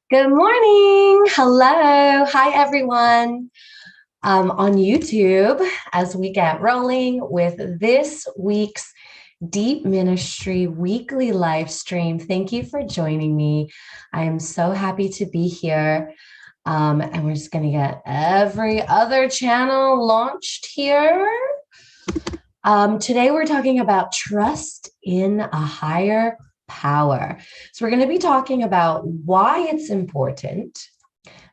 Good morning. Hello. Hi, everyone. On YouTube, as we get rolling with this week's Deep Ministry weekly live stream. Thank you for joining me. I am so happy to be here. And we're just going to get every other channel launched here. Today, we're talking about trust in a higher power. So, we're going to be talking about why it's important,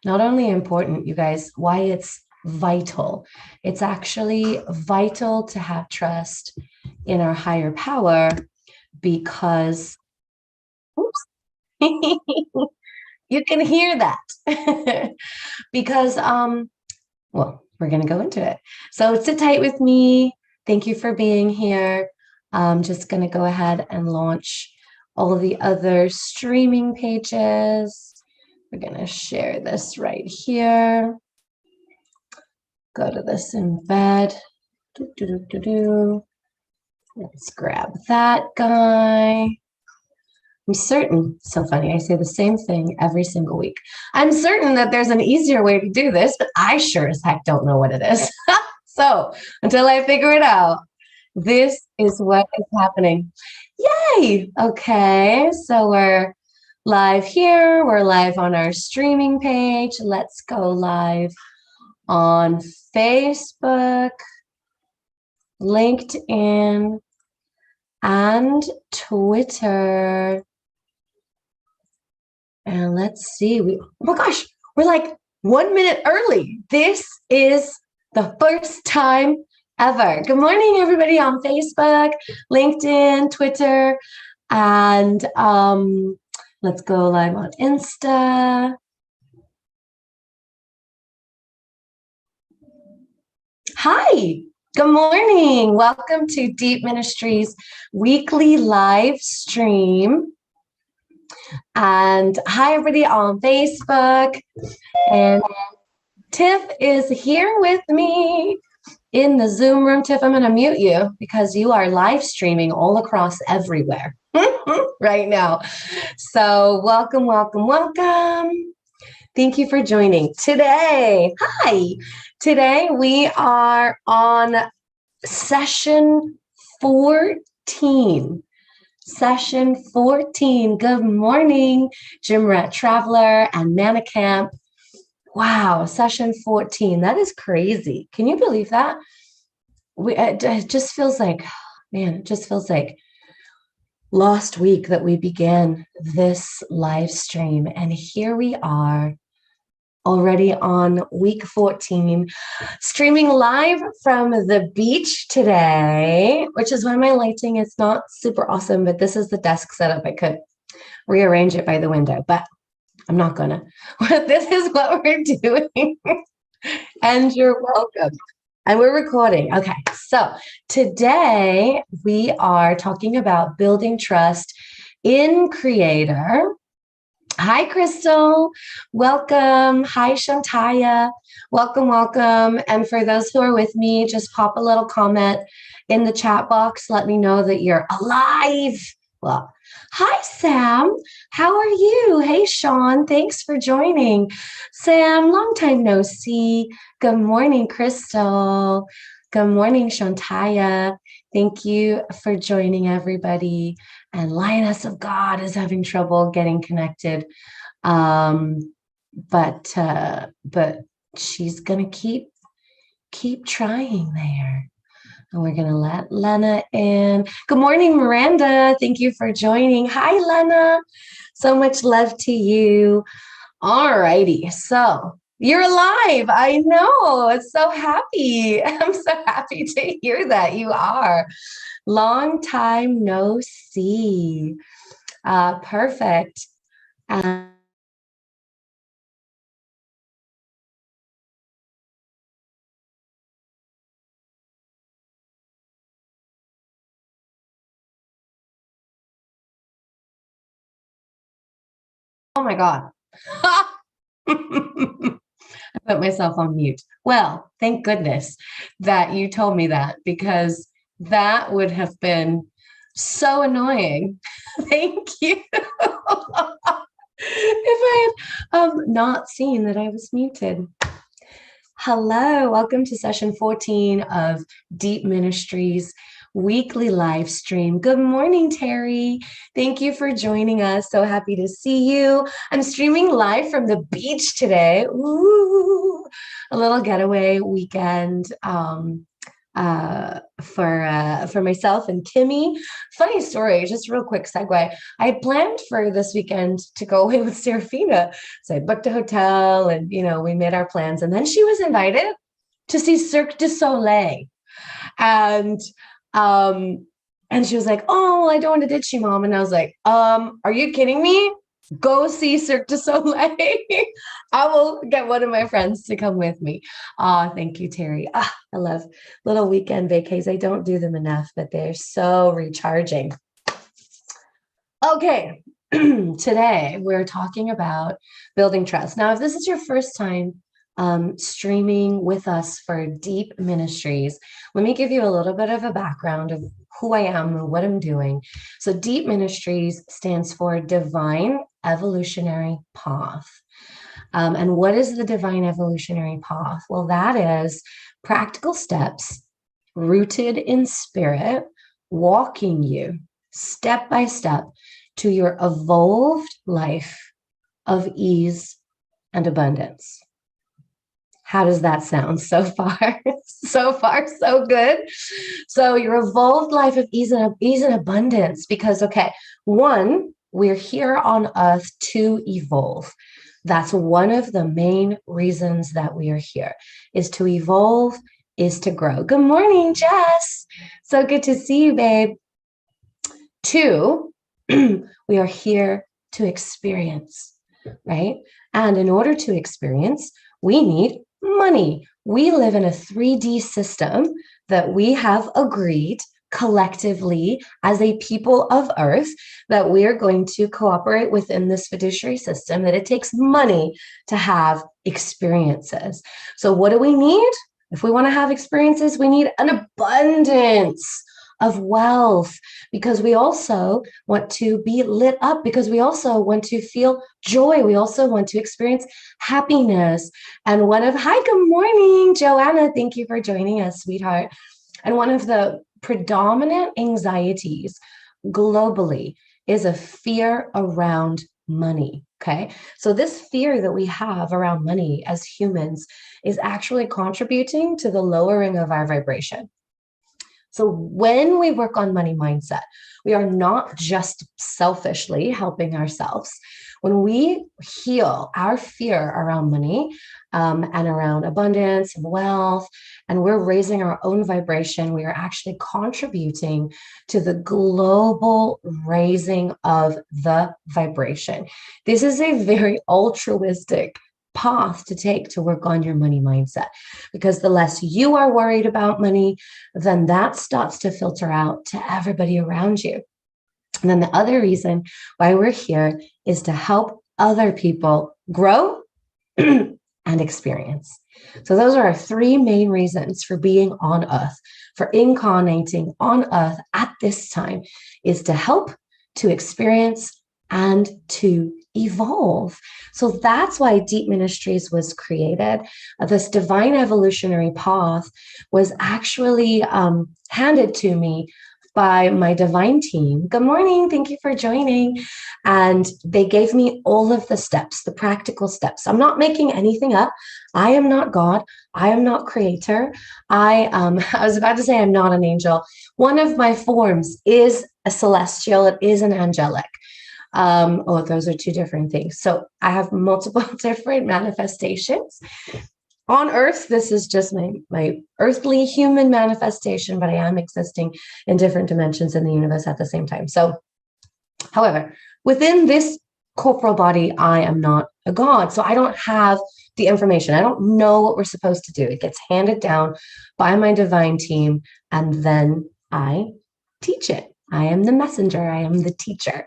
not only important, you guys, why it's vital. It's actually vital to have trust in our higher power because, oops, you can hear that. Because, well, we're going to go into it. So sit tight with me. Thank you for being here. I'm just going to go ahead and launch all of the other streaming pages. We're going to share this right here. Go to this embed. Let's grab that guy. I'm certain, so funny, I say the same thing every single week. I'm certain that there's an easier way to do this, but I sure as heck don't know what it is. So until I figure it out, this is what is happening. Yay! Okay, so we're live here. We're live on our streaming page. Let's go live on Facebook, LinkedIn, and Twitter. And let's see. Oh my gosh, we're like 1 minute early. This is the first time ever. Good morning, everybody on Facebook, LinkedIn, Twitter, and let's go live on Insta. Hi, good morning. Welcome to Deep Ministries weekly live stream. And hi, everybody on Facebook. And Tiff is here with me in the Zoom room. Tiff, I'm going to mute you because you are live streaming all across everywhere right now. So welcome, welcome, welcome. Thank you for joining today. Hi. Today we are on session 14. Session 14. Good morning, Gym Rat Traveler and Manicamp. Wow, session 14. That is crazy. Can you believe that? It just feels like, man, it just feels like last week that we began this live stream. And here we are already on week 14, streaming live from the beach today, which is why my lighting is not super awesome, but this is the desk setup. I could rearrange it by the window, but I'm not gonna. This is what we're doing. And you're welcome. And we're recording. Okay, so today we are talking about building trust in Creator. Hi, Crystal. Welcome. Hi, Shantaya. Welcome, welcome. And for those who are with me, just pop a little comment in the chat box. Let me know that you're alive. Well, hi, Sam. How are you? Hey, Sean. Thanks for joining. Sam, long time no see. Good morning, Crystal. Good morning, Shantaya. Thank you for joining, everybody. And Lioness of God is having trouble getting connected. But she's gonna keep trying there. And we're gonna let Lena in. Good morning, Miranda. Thank you for joining. Hi, Lena. So much love to you. All righty. So you're alive. I know. It's so happy. I'm so happy to hear that you are. Long time no see. Perfect. Oh my God. I put myself on mute. Well, thank goodness that you told me that because that would have been so annoying. Thank you. if I had not seen that I was muted. Hello, welcome to session 14 of Deep Ministries weekly live stream. Good morning, Terry. Thank you for joining us. So happy to see you. I'm streaming live from the beach today. Ooh, a little getaway weekend. For myself and Kimmy. Funny story, just real quick segue. I had planned for this weekend to go away with Serafina. So I booked a hotel and, we made our plans. And then she was invited to see Cirque du Soleil. And, and she was like, oh, I don't want to ditch you, Mom. And I was like, are you kidding me? Go see Cirque du Soleil. I will get one of my friends to come with me. Thank you, Terry. I love little weekend vacays. I don't do them enough, but they're so recharging. Okay, today we're talking about building trust. Now, if this is your first time streaming with us for Deep Ministries, let me give you a little bit of a background of who I am and what I'm doing. So Deep Ministries stands for Divine Evolutionary Path. And what is the Divine Evolutionary Path? Well, that is practical steps rooted in spirit, walking you step by step to your evolved life of ease and abundance. How does that sound so far? So far, so good. So your evolved life of ease and abundance, because, okay, one, we're here on earth to evolve. That's one of the main reasons that we are here, is to evolve, is to grow. Good morning, Jess. So good to see you, babe. Two, we are here to experience, right? And in order to experience, we need money. We live in a 3D system that we have agreed collectively as a people of Earth that we are going to cooperate within this fiduciary system, that it takes money to have experiences. So what do we need? If we want to have experiences, we need an abundance of wealth, because we also want to be lit up, because we also want to feel joy. We also want to experience happiness. And hi, good morning, Joanna. Thank you for joining us, sweetheart. And one of the predominant anxieties globally is a fear around money. Okay. So this fear that we have around money as humans is actually contributing to the lowering of our vibration. So when we work on money mindset, we are not just selfishly helping ourselves. When we heal our fear around money and around abundance and wealth, and we're raising our own vibration, we are actually contributing to the global raising of the vibration. This is a very altruistic path to take to work on your money mindset, because the less you are worried about money, then that starts to filter out to everybody around you. And then the other reason why we're here is to help other people grow and experience. So those are our three main reasons for being on earth, for incarnating on earth at this time, is to help, to experience, and to evolve. So that's why Deep Ministries was created. This divine evolutionary path was actually handed to me by my divine team. Good morning. Thank you for joining. And they gave me all of the steps, the practical steps. I'm not making anything up. I am not God. I am not creator. I was about to say I'm not an angel. One of my forms is a celestial. It is an angelic. Those are two different things. So I have multiple different manifestations. On earth, this is just my earthly human manifestation, but I am existing in different dimensions in the universe at the same time. So, however, within this corporal body, I am not a god. So I don't have the information. I don't know what we're supposed to do. It gets handed down by my divine team, and then I teach it. I am the messenger. I am the teacher.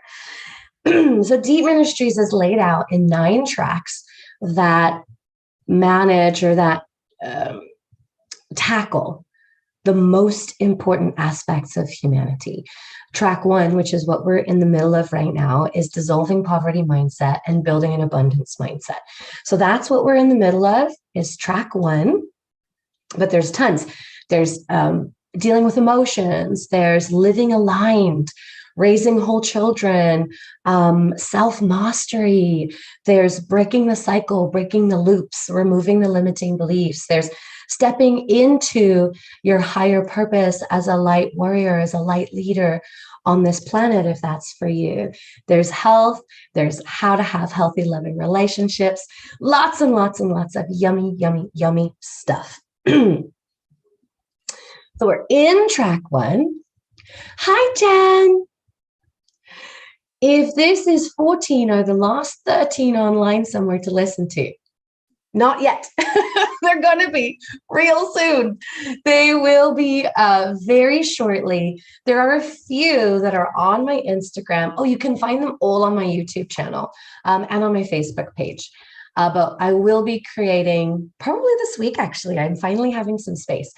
So Deep Ministries is laid out in 9 tracks that manage or that tackle the most important aspects of humanity. Track 1, which is what we're in the middle of right now, is dissolving poverty mindset and building an abundance mindset. So that's what we're in the middle of, is track 1. But there's tons. There's dealing with emotions. There's living aligned, raising whole children, self-mastery. There's breaking the cycle, breaking the loops, removing the limiting beliefs. There's stepping into your higher purpose as a light warrior, as a light leader on this planet, if that's for you. There's health. There's how to have healthy, loving relationships. Lots and lots and lots of yummy, yummy, yummy stuff. So we're in track 1. Hi, Jen. If this is 14, are the last 13 online somewhere to listen to? Not yet. They're going to be real soon. They will be very shortly. There are a few that are on my Instagram. Oh, you can find them all on my YouTube channel and on my Facebook page. But I will be creating, probably this week, actually, I'm finally having some space.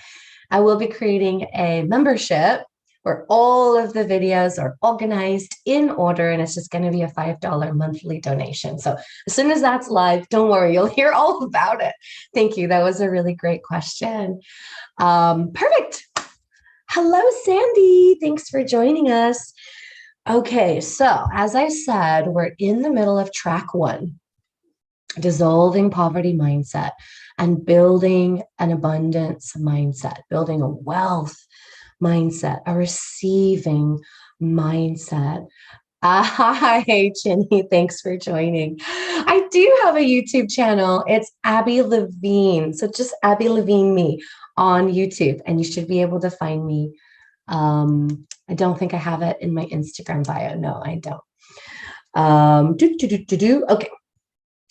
I will be creating a membership where all of the videos are organized in order, and it's just going to be a $5 monthly donation. So as soon as that's live, don't worry, you'll hear all about it. Thank you. That was a really great question. Perfect. Hello, Sandy. Thanks for joining us. Okay, so as I said, we're in the middle of track 1. Dissolving poverty mindset and building an abundance mindset, building a wealth mindset, a receiving mindset. Hi, Jenny. Thanks for joining. I do have a YouTube channel. It's Abby Levine. So just Abby Levine me on YouTube, and you should be able to find me. I don't think I have it in my Instagram bio. No, I don't. Okay.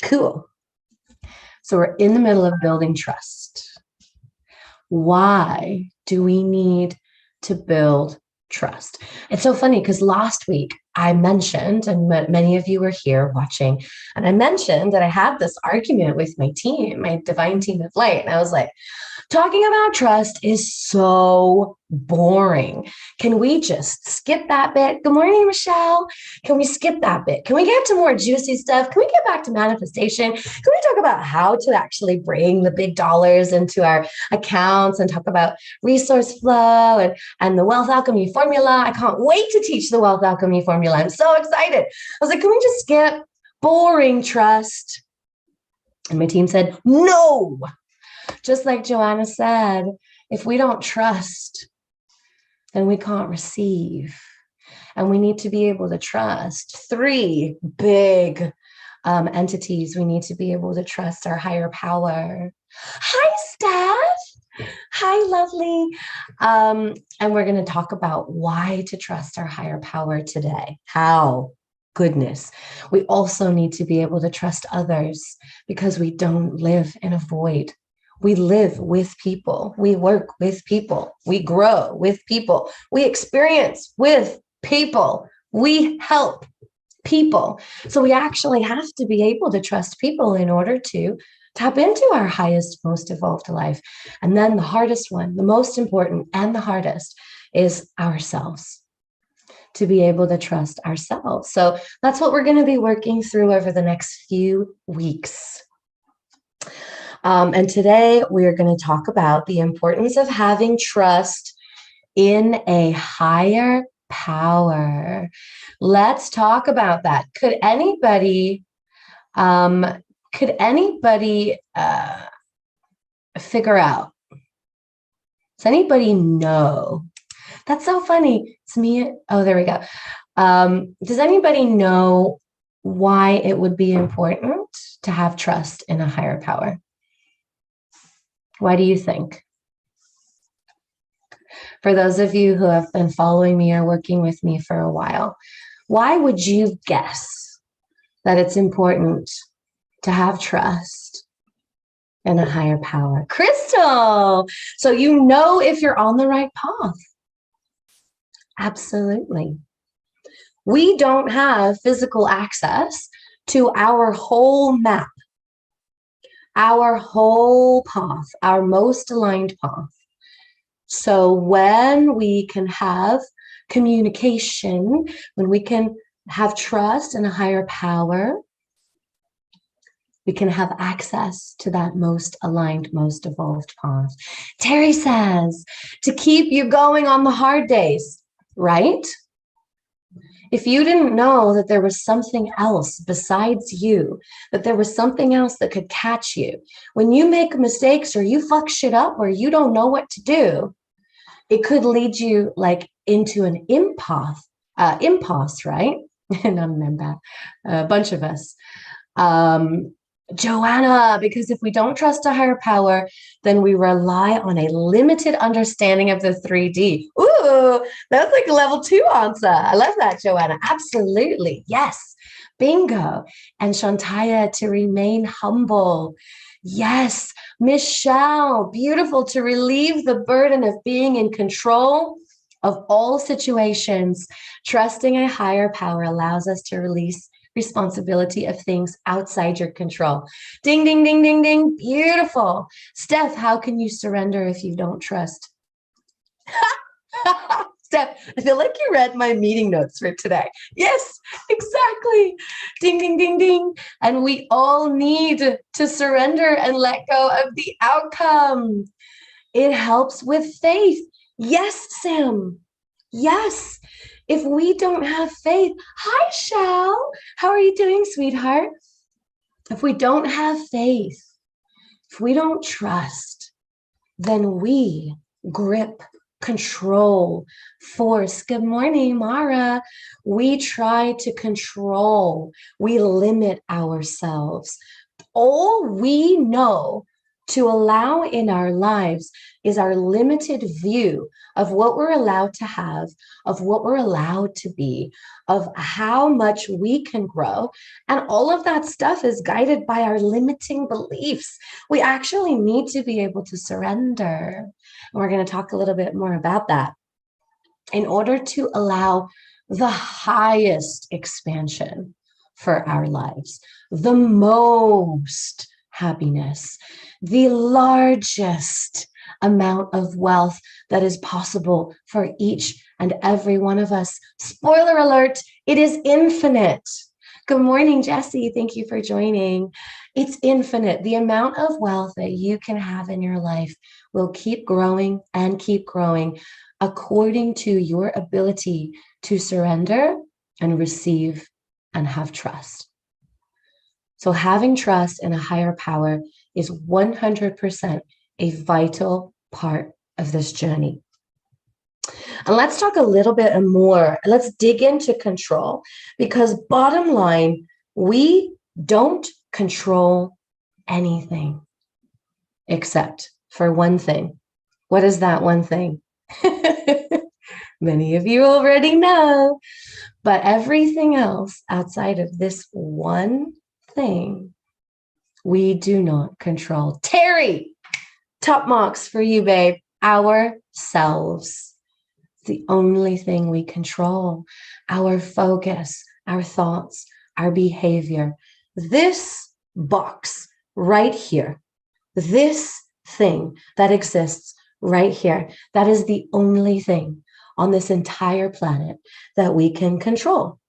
Cool. So we're in the middle of building trust. Why do we need to build trust? It's so funny because last week I mentioned, and many of you were here watching, and I mentioned that I had this argument with my team, my divine team of light. And I was like, talking about trust is so boring. Can we just skip that bit? Good morning, Michelle. Can we skip that bit? Can we get to more juicy stuff? Can we get back to manifestation? Can we talk about how to actually bring the big dollars into our accounts and talk about resource flow and the wealth alchemy formula? I can't wait to teach the wealth alchemy formula. I'm so excited. I was like, can we just skip boring trust? And my team said, no. Just like Joanna said, if we don't trust, then we can't receive. And we need to be able to trust 3 big entities. We need to be able to trust our higher power. Hi, Steph. Hi, lovely. And we're going to talk about why to trust our higher power today. How? Goodness. We also need to be able to trust others because we don't live in a void. We live with people. We work with people. We grow with people. We experience with people. We help people. So we actually have to be able to trust people in order to tap into our highest, most evolved life. And then the hardest one, the most important and the hardest, is ourselves. To be able to trust ourselves. So that's what we're going to be working through over the next few weeks. And today we are going to talk about the importance of having trust in a higher power. Let's talk about that. Could anybody figure out? Does anybody know? That's so funny. It's me. Oh, there we go. Does anybody know why it would be important to have trust in a higher power? Why do you think? For those of you who have been following me or working with me for a while, why would you guess that it's important to have trust in a higher power? Crystal, so you know if you're on the right path. Absolutely. We don't have physical access to our whole map, our whole path, our most aligned path. So when we can have communication, when we can have trust in a higher power, we can have access to that most aligned, most evolved path. Terry says, to keep you going on the hard days, right? If you didn't know that there was something else besides you, that there was something else that could catch you, when you make mistakes or you fuck shit up or you don't know what to do, it could lead you like into an impulse, right? And I remember a bunch of us. Joanna, because if we don't trust a higher power, then we rely on a limited understanding of the 3D. Ooh, that's like a level 2 answer. I love that, Joanna. Absolutely. Yes. Bingo. And Shantaya, to remain humble. Yes. Michelle, beautiful, to relieve the burden of being in control of all situations. Trusting a higher power allows us to release responsibility of things outside your control. Ding, ding, ding, ding, ding. Beautiful. Steph, how can you surrender if you don't trust? Steph, I feel like you read my meeting notes for today. Yes, exactly. Ding, ding, ding, ding. And we all need to surrender and let go of the outcome. It helps with faith. Yes, Sam. Yes. If we don't have faith, hi, Shell. How are you doing, sweetheart? If we don't have faith, if we don't trust, then we grip, control, force. Good morning, Mara. We try to control, we limit ourselves. All we know to allow in our lives is our limited view of what we're allowed to have, of what we're allowed to be, of how much we can grow. And all of that stuff is guided by our limiting beliefs. We actually need to be able to surrender. And we're going to talk a little bit more about that in order to allow the highest expansion for our lives, the most happiness, the largest amount of wealth that is possible for each and every one of us. Spoiler alert, it is infinite. Good morning, Jessie. Thank you for joining. It's infinite. The amount of wealth that you can have in your life will keep growing and keep growing according to your ability to surrender and receive and have trust. So having trust in a higher power is 100% a vital part of this journey. And let's talk a little bit more. Let's dig into control, because bottom line, we don't control anything except for one thing. What is that one thing? Many of you already know, but everything else outside of this one thing, we do not control. Terry, top marks for you, babe. Ourselves. The only thing we control. Our focus, our thoughts, our behavior. This box right here, this thing that exists right here, that is the only thing on this entire planet that we can control.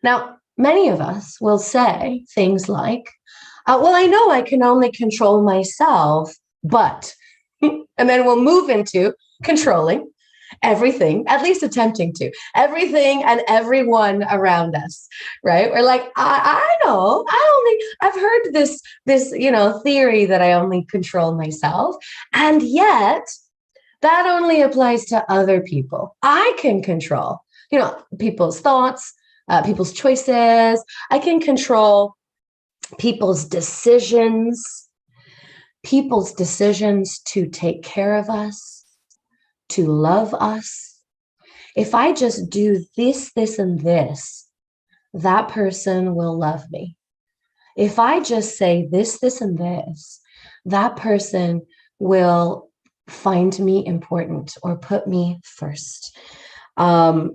Now, many of us will say things like, well, I know I can only control myself, but, and then we'll move into controlling everything, at least attempting to, everything and everyone around us, right? We're like, I know, I've heard this, theory that I only control myself. And yet that only applies to other people. I can control, people's thoughts, people's choices. I can control people's decisions to take care of us, to love us. If I just do this, this, and this, that person will love me. If I just say this, this, and this, that person will find me important or put me first. And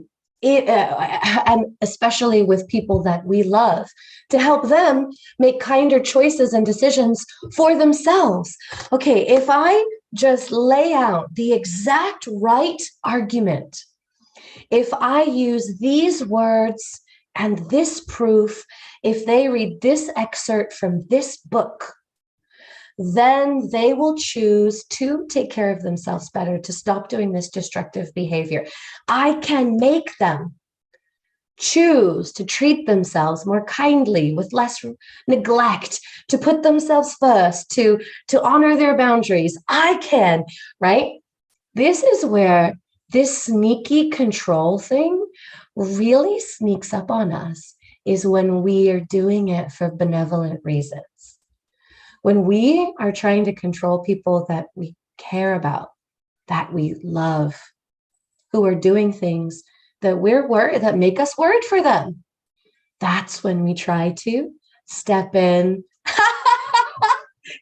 especially with people that we love, to help them make kinder choices and decisions for themselves. Okay, if I just lay out the exact right argument, if I use these words and this proof, if they read this excerpt from this book, then they will choose to take care of themselves better, to stop doing this destructive behavior. I can make them choose to treat themselves more kindly, with less neglect, to put themselves first, to honor their boundaries. I can, right? This is where this sneaky control thing really sneaks up on us, is when we are doing it for benevolent reasons. When we are trying to control people that we care about, that we love, who are doing things that we're worried, that make us worried for them, that's when we try to step in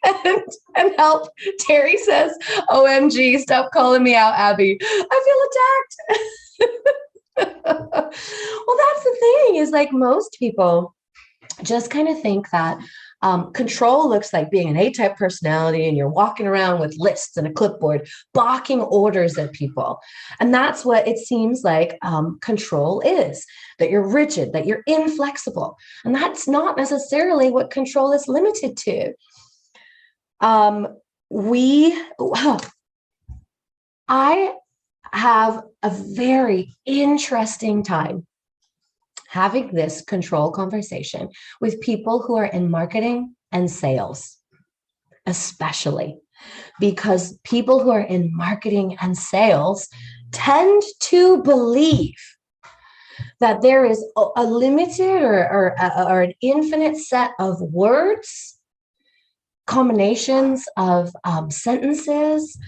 and help. Terry says, OMG, stop calling me out, Abby. I feel attacked. Well, that's the thing, is like most people just kind of think that control looks like being an A-type personality and you're walking around with lists and a clipboard, barking orders at people. And that's what it seems like control is, that you're rigid, that you're inflexible. And that's not necessarily what control is limited to. I have a very interesting time having this control conversation with people who are in marketing and sales, especially because people who are in marketing and sales tend to believe that there is a limited or an infinite set of words, combinations of sentences,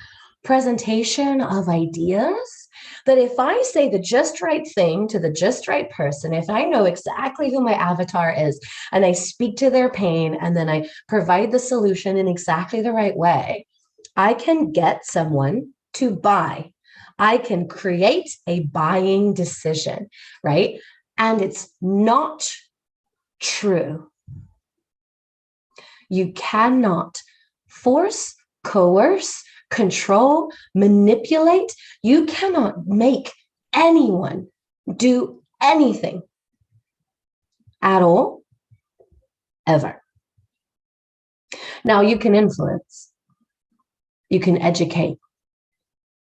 presentation of ideas, that if I say the just right thing to the just right person, if I know exactly who my avatar is and I speak to their pain and then I provide the solution in exactly the right way, I can get someone to buy. I can create a buying decision, right? And it's not true. You cannot force, coerce, control, manipulate. You cannot make anyone do anything at all, ever. Now, you can influence, you can educate,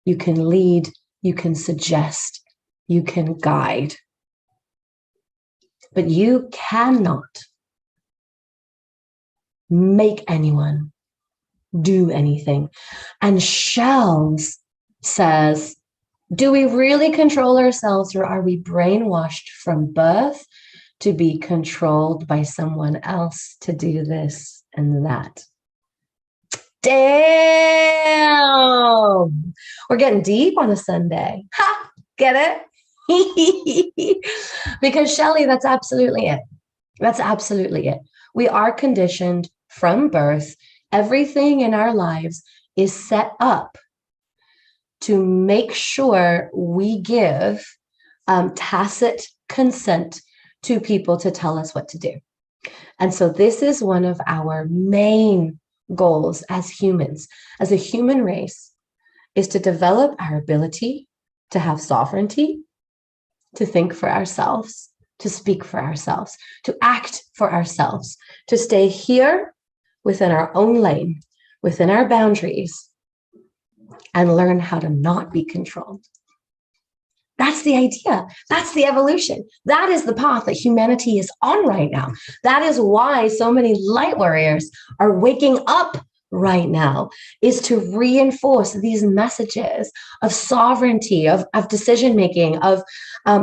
you can lead, you can suggest, you can guide, but you cannot make anyone do anything. And Shells says, do we really control ourselves, or are we brainwashed from birth to be controlled by someone else to do this and that? Damn! We're getting deep on a Sunday. Ha! Get it? Because Shelley, that's absolutely it. That's absolutely it. We are conditioned from birth. Everything in our lives is set up to make sure we give tacit consent to people to tell us what to do. And so this is one of our main goals as humans, as a human race, is to develop our ability to have sovereignty, to think for ourselves, to speak for ourselves, to act for ourselves, to stay here within our own lane, within our boundaries, and learn how to not be controlled. That's the idea. That's the evolution. That is the path that humanity is on right now. That is why so many light warriors are waking up right now, is to reinforce these messages of sovereignty, of decision-making, of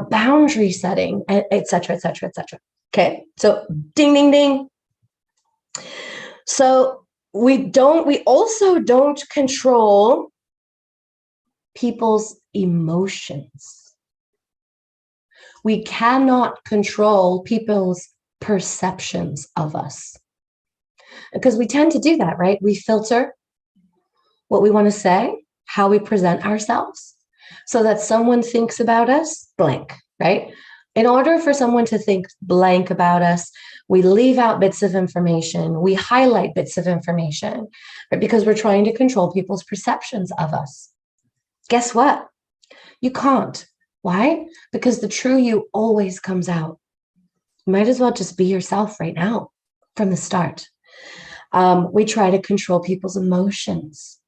boundary setting, et cetera, et cetera, et cetera. Okay, so ding, ding, ding. So we also don't control people's emotions. We cannot control people's perceptions of us, because we tend to do that, right? We filter what we want to say, how we present ourselves, so that someone thinks about us blank, right? In order for someone to think blank about us, We leave out bits of information. We highlight bits of information, right? Because we're trying to control people's perceptions of us. Guess what? You can't. Why? Because the true you always comes out. You might as well just be yourself right now from the start. We try to control people's emotions.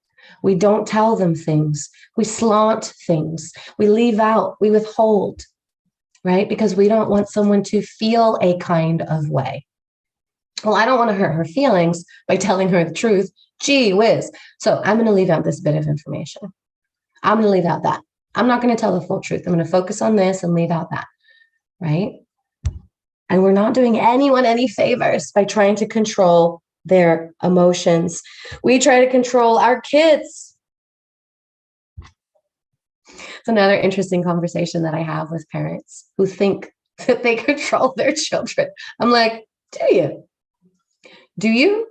We don't tell them things. We slant things. We leave out. We withhold, right? Because we don't want someone to feel a kind of way. Well, I don't want to hurt her feelings by telling her the truth. Gee whiz. So I'm going to leave out this bit of information. I'm going to leave out that. I'm not going to tell the full truth. I'm going to focus on this and leave out that, right? And we're not doing anyone any favors by trying to control their emotions. We try to control our kids. It's another interesting conversation that I have with parents who think that they control their children. I'm like, do you? Do you?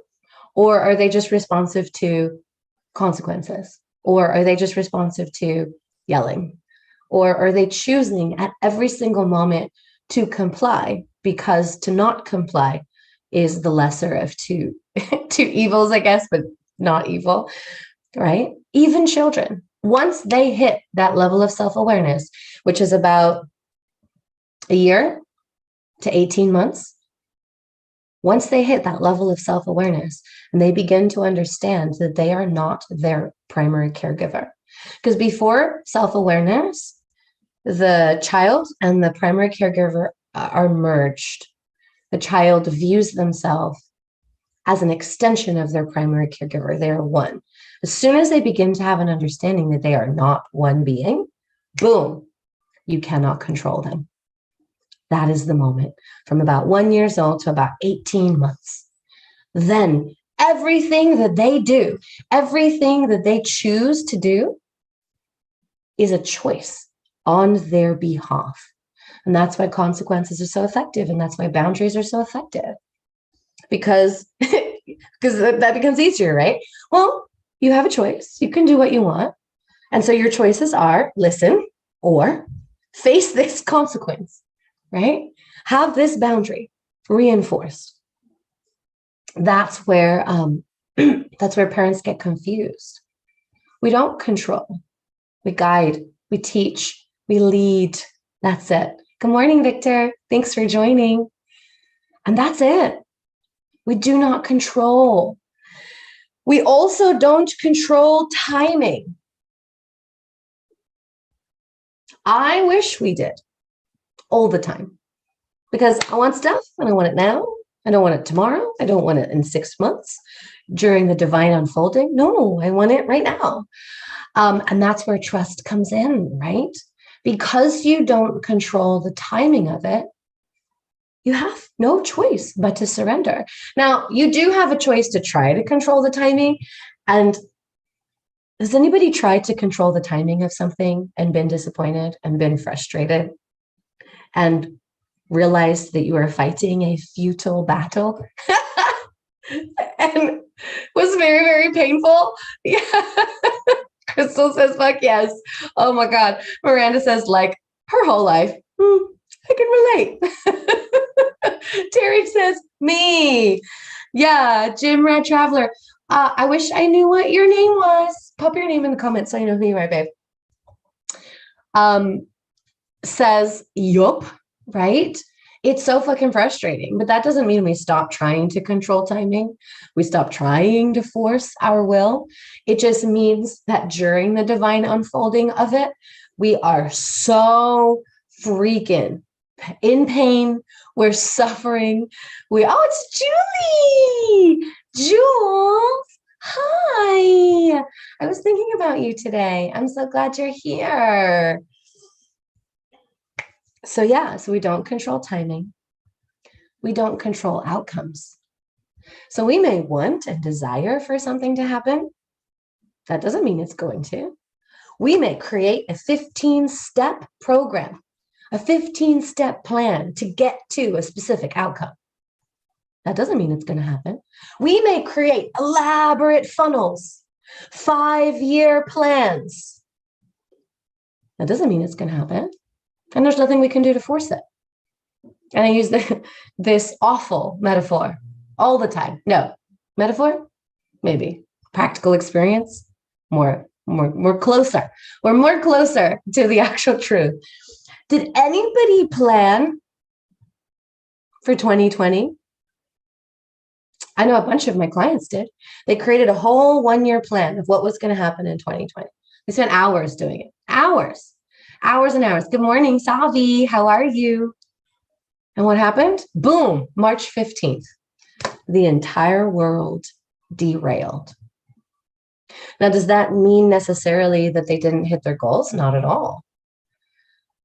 Or are they just responsive to consequences? Or are they just responsive to yelling? Or are they choosing at every single moment to comply, because to not comply is the lesser of two evils, I guess, but not evil, right? Even children, once they hit that level of self-awareness, which is about a year to 18 months, once they hit that level of self-awareness and they begin to understand that they are not their primary caregiver. Because before self-awareness, the child and the primary caregiver are merged. The child views themselves as an extension of their primary caregiver. They are one. As soon as they begin to have an understanding that they are not one being, boom, you cannot control them. That is the moment from about 1 year old to about 18 months. Then everything that they do, everything that they choose to do is a choice on their behalf. And that's why consequences are so effective. And that's why boundaries are so effective. Because that becomes easier, right? Well, you have a choice. You can do what you want. And so your choices are listen or face this consequence, right? Have this boundary reinforced. That's where parents get confused. We don't control. We guide. We teach. We lead. That's it. Good morning, Victor. Thanks for joining. And that's it. We do not control. We also don't control timing. I wish we did all the time, because I want stuff and I want it now. I don't want it tomorrow. I don't want it in 6 months during the divine unfolding. No, I want it right now. And that's where trust comes in, right? Because you don't control the timing of it, you have no choice but to surrender. Now, you do have a choice to try to control the timing. And has anybody tried to control the timing of something and been disappointed and been frustrated and realized that you are fighting a futile battle and was very, very painful? Yeah. Crystal says, fuck yes. Oh my God. Miranda says, like, her whole life. I can relate. Terry says, me. Yeah, Jim Red Traveler. I wish I knew what your name was. Pop your name in the comments so I know who you are, babe. Says, yup, right? It's so fucking frustrating, but that doesn't mean we stop trying to control timing. We stop trying to force our will. It just means that during the divine unfolding of it, we are so freaking in pain. We're suffering. It's Julie. Jules, hi. I was thinking about you today. I'm so glad you're here. So we don't control timing. We don't control outcomes. So we may want and desire for something to happen. That doesn't mean it's going to. We may create a 15-step program, a 15-step plan to get to a specific outcome. That doesn't mean it's going to happen. We may create elaborate funnels, 5-year plans. That doesn't mean it's going to happen. And there's nothing we can do to force it. And I use this awful metaphor all the time. No, metaphor? Maybe. Practical experience? More closer. We're more closer to the actual truth. Did anybody plan for 2020? I know a bunch of my clients did. They created a whole 1-year plan of what was going to happen in 2020. They spent hours doing it. Hours and hours. Good morning, Savi. How are you? And what happened? Boom, March 15th. The entire world derailed. Now, does that mean necessarily that they didn't hit their goals? Not at all.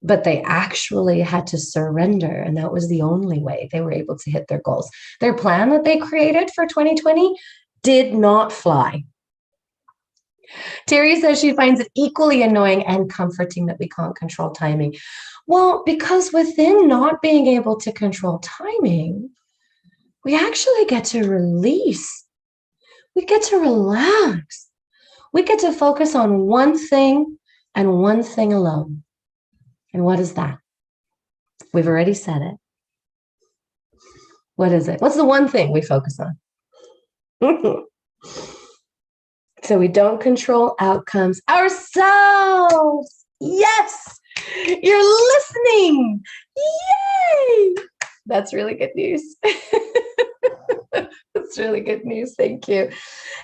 But they actually had to surrender, and that was the only way they were able to hit their goals. Their plan that they created for 2020 did not fly. Terry says she finds it equally annoying and comforting that we can't control timing. Well, because within not being able to control timing, we actually get to release. We get to relax. We get to focus on one thing and one thing alone. And what is that? We've already said it. What is it? What's the one thing we focus on? So we don't control outcomes ourselves. Yes, you're listening. Yay! That's really good news. That's really good news. Thank you.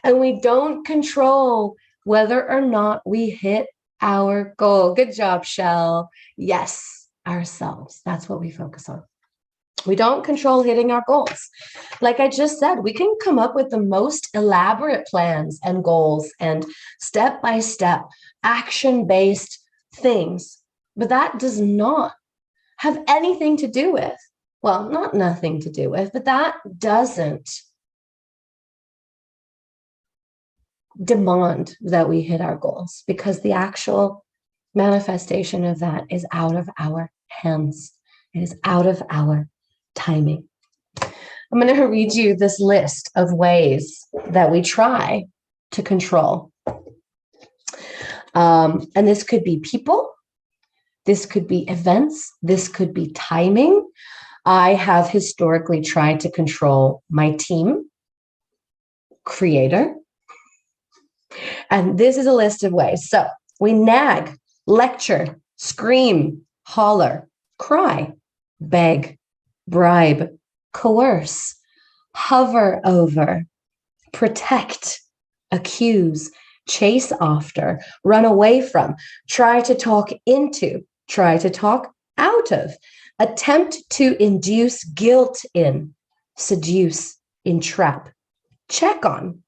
And we don't control whether or not we hit our goal. Good job, Shell. Yes, ourselves. That's what we focus on. We don't control hitting our goals. Like I just said, we can come up with the most elaborate plans and goals and step-by-step action-based things, but that does not have anything to do with, well, not nothing to do with, but that doesn't demand that we hit our goals, because the actual manifestation of that is out of our hands. It is out of our timing. I'm going to read you this list of ways that we try to control. And this could be people. This could be events. This could be timing. I have historically tried to control my team, creator. And this is a list of ways. So we nag, lecture, scream, holler, cry, beg, bribe, coerce, hover over, protect, accuse, chase after, run away from, try to talk into, try to talk out of, attempt to induce guilt in, seduce, entrap, check on,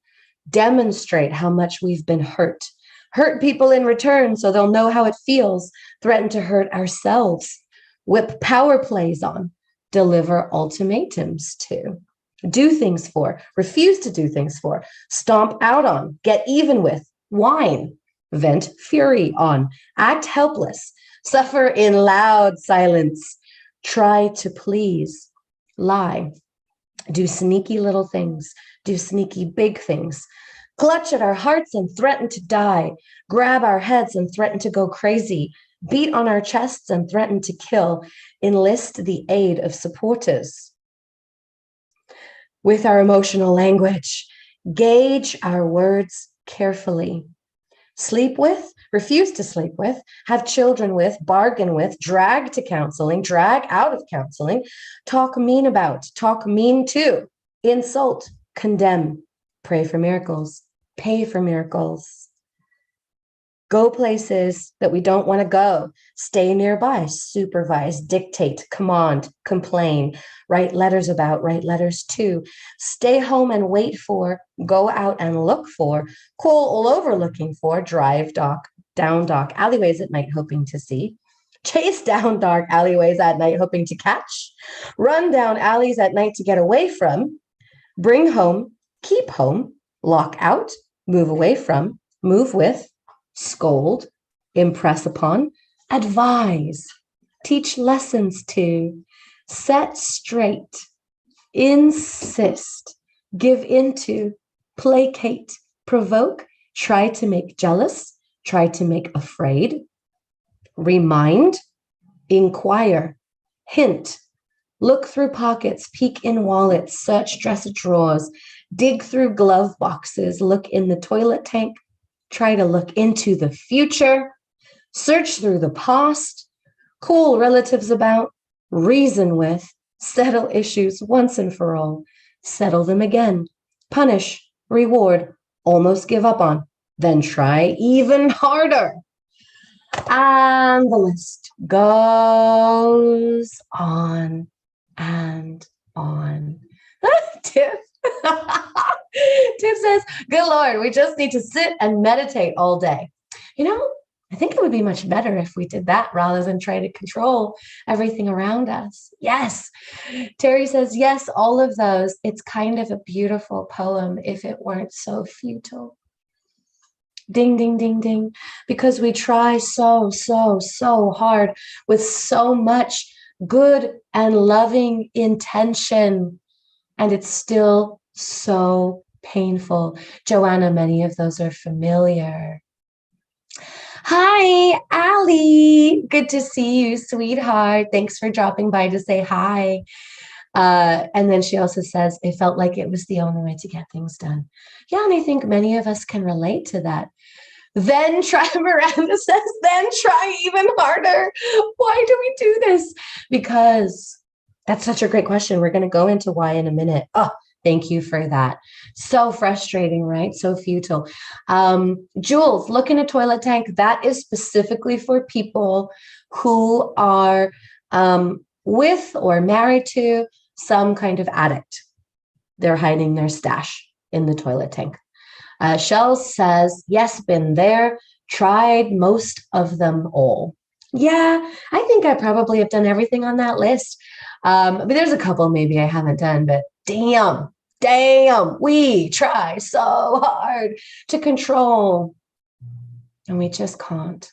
demonstrate how much we've been hurt people in return so they'll know how it feels, threaten to hurt ourselves, whip power plays on, deliver ultimatums to, do things for, refuse to do things for, stomp out on, get even with, whine, vent fury on, act helpless, suffer in loud silence, try to please, lie, do sneaky little things, do sneaky big things, clutch at our hearts and threaten to die, grab our heads and threaten to go crazy, beat on our chests and threaten to kill, enlist the aid of supporters. With our emotional language, gauge our words carefully. Sleep with, refuse to sleep with, have children with, bargain with, drag to counseling, drag out of counseling, talk mean about, talk mean to, insult, condemn, pray for miracles, pay for miracles. Go places that we don't want to go. Stay nearby, supervise, dictate, command, complain, write letters about, write letters to, stay home and wait for, go out and look for, call all over looking for, drive down dark alleyways at night hoping to see, chase down dark alleyways at night hoping to catch, run down alleys at night to get away from, bring home, keep home, lock out, move away from, move with, scold, impress upon, advise, teach lessons to, set straight, insist, give into, placate, provoke, try to make jealous, try to make afraid, remind, inquire, hint, Look through pockets, peek in wallets, search dresser drawers, dig through glove boxes, look in the toilet tank, try to look into the future, search through the past, call relatives about, reason with, settle issues once and for all, settle them again, punish, reward, almost give up on, then try even harder. And the list goes on and on. Tiff. Tiff says, good Lord, we just need to sit and meditate all day. You know, I think it would be much better if we did that rather than try to control everything around us. Yes. Terry says, yes, all of those. It's kind of a beautiful poem if it weren't so futile. Ding, ding, ding, ding. Because we try so hard with so much good and loving intention, and it's still so painful. Joanna, many of those are familiar. Hi, Allie. Good to see you, sweetheart. Thanks for dropping by to say hi. And then she also says, it felt like it was the only way to get things done. Yeah, and I think many of us can relate to that. Then try, Miranda says, then try even harder. Why do we do this? Because that's such a great question. We're going to go into why in a minute. Oh, thank you for that. So frustrating, right? So futile. Jules, look in a toilet tank. That is specifically for people who are with or married to some kind of addict. They're hiding their stash in the toilet tank. Shell says, yes, been there, tried most of them all. Yeah, I think I probably have done everything on that list. But there's a couple maybe I haven't done, but damn, we try so hard to control, and we just can't.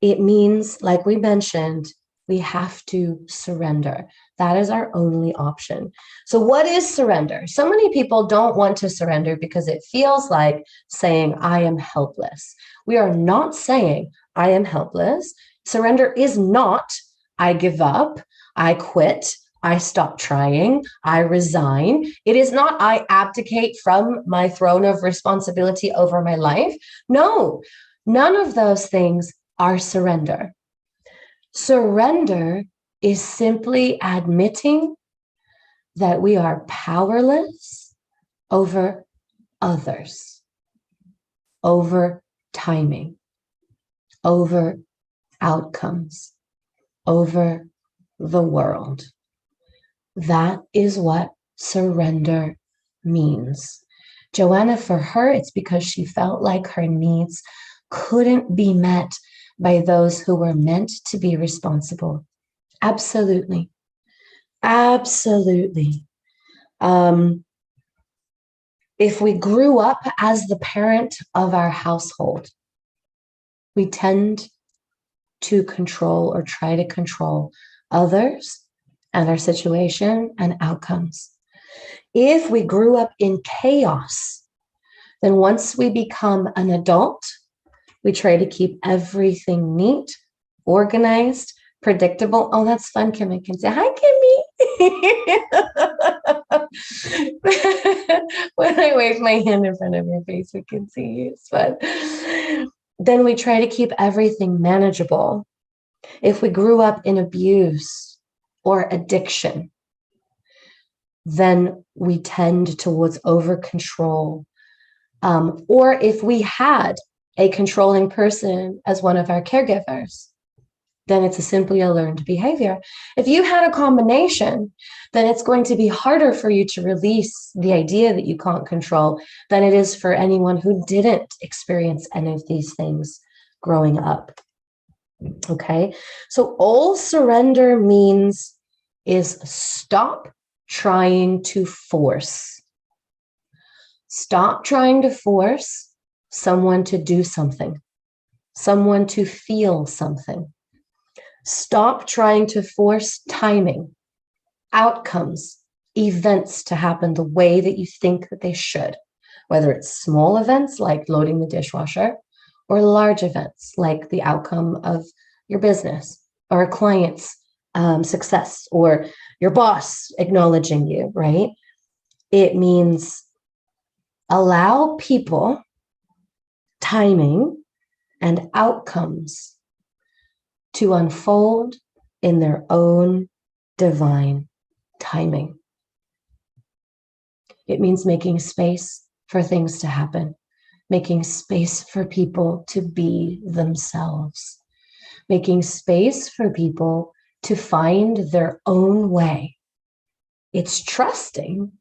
It means, like we mentioned, we have to surrender. That is our only option. So what is surrender? So many people don't want to surrender because it feels like saying, I am helpless. We are not saying, I am helpless. Surrender is not, I give up, I quit, I stop trying, I resign. It is not, I abdicate from my throne of responsibility over my life. No, none of those things are surrender. Surrender is simply admitting that we are powerless over others, over timing, over outcomes, over the world. That is what surrender means. Joanna, for her, it's because she felt like her needs couldn't be met by those who were meant to be responsible. Absolutely. Absolutely. If we grew up as the parent of our household, we tend to control or try to control others and our situation and outcomes. If we grew up in chaos, then once we become an adult, we try to keep everything neat, organized, predictable. Oh, that's fun. Kimmy can say, hi, Kimmy. When I wave my hand in front of your face, we can see you. It's fun. Then we try to keep everything manageable. If we grew up in abuse or addiction, then we tend towards over control. Or if we had a controlling person as one of our caregivers, then it's simply a learned behavior. If you had a combination, then it's going to be harder for you to release the idea that you can't control than it is for anyone who didn't experience any of these things growing up. Okay, so all surrender means is stop trying to force. Stop trying to force someone to do something, someone to feel something. Stop trying to force timing, outcomes, events to happen the way that you think that they should, whether it's small events like loading the dishwasher or large events like the outcome of your business or a client's success, or your boss acknowledging you, right? It means allow people timing and outcomes to unfold in their own divine timing. It means making space for things to happen, making space for people to be themselves, making space for people to find their own way. It's trusting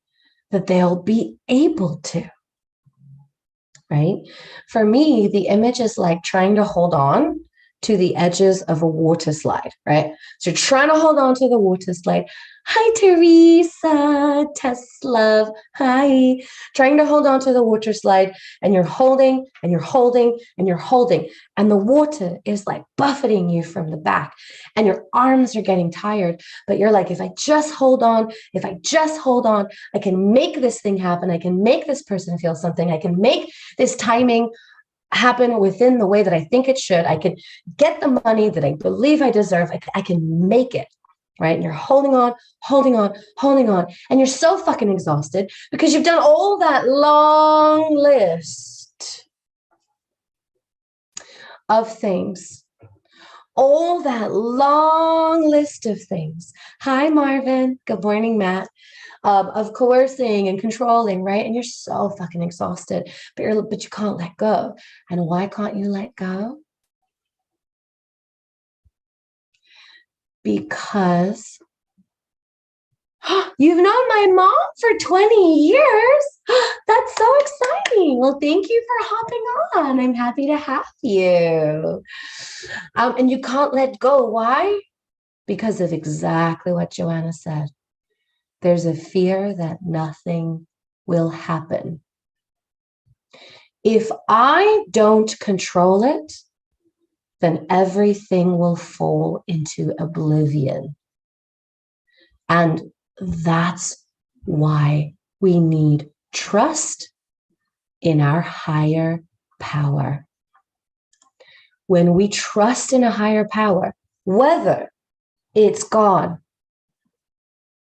that they'll be able to, right? For me, the image is like trying to hold on to the edges of a water slide, right? So you're trying to hold on to the water slide. Hi, Teresa, Tesla, hi. Trying to hold on to the water slide, and you're holding and you're holding and you're holding, and the water is like buffeting you from the back, and your arms are getting tired, but you're like, if I just hold on, I can make this thing happen. I can make this person feel something. I can make this timing happen within the way that I think it should. I can get the money that I believe I deserve. I can make it, right? And you're holding on, and you're so fucking exhausted because you've done all that long list of things, all that long list of things. Hi, Marvin. Good morning, Matt. Of coercing and controlling, right? And you're so fucking exhausted, but you can't let go. And why can't you let go? Because you've known my mom for 20 years. That's so exciting. Well, thank you for hopping on. I'm happy to have you. And you can't let go. Why? Because of exactly what Joanna said. There's a fear that nothing will happen. If I don't control it, then everything will fall into oblivion. And that's why we need trust in our higher power. When we trust in a higher power, whether it's God,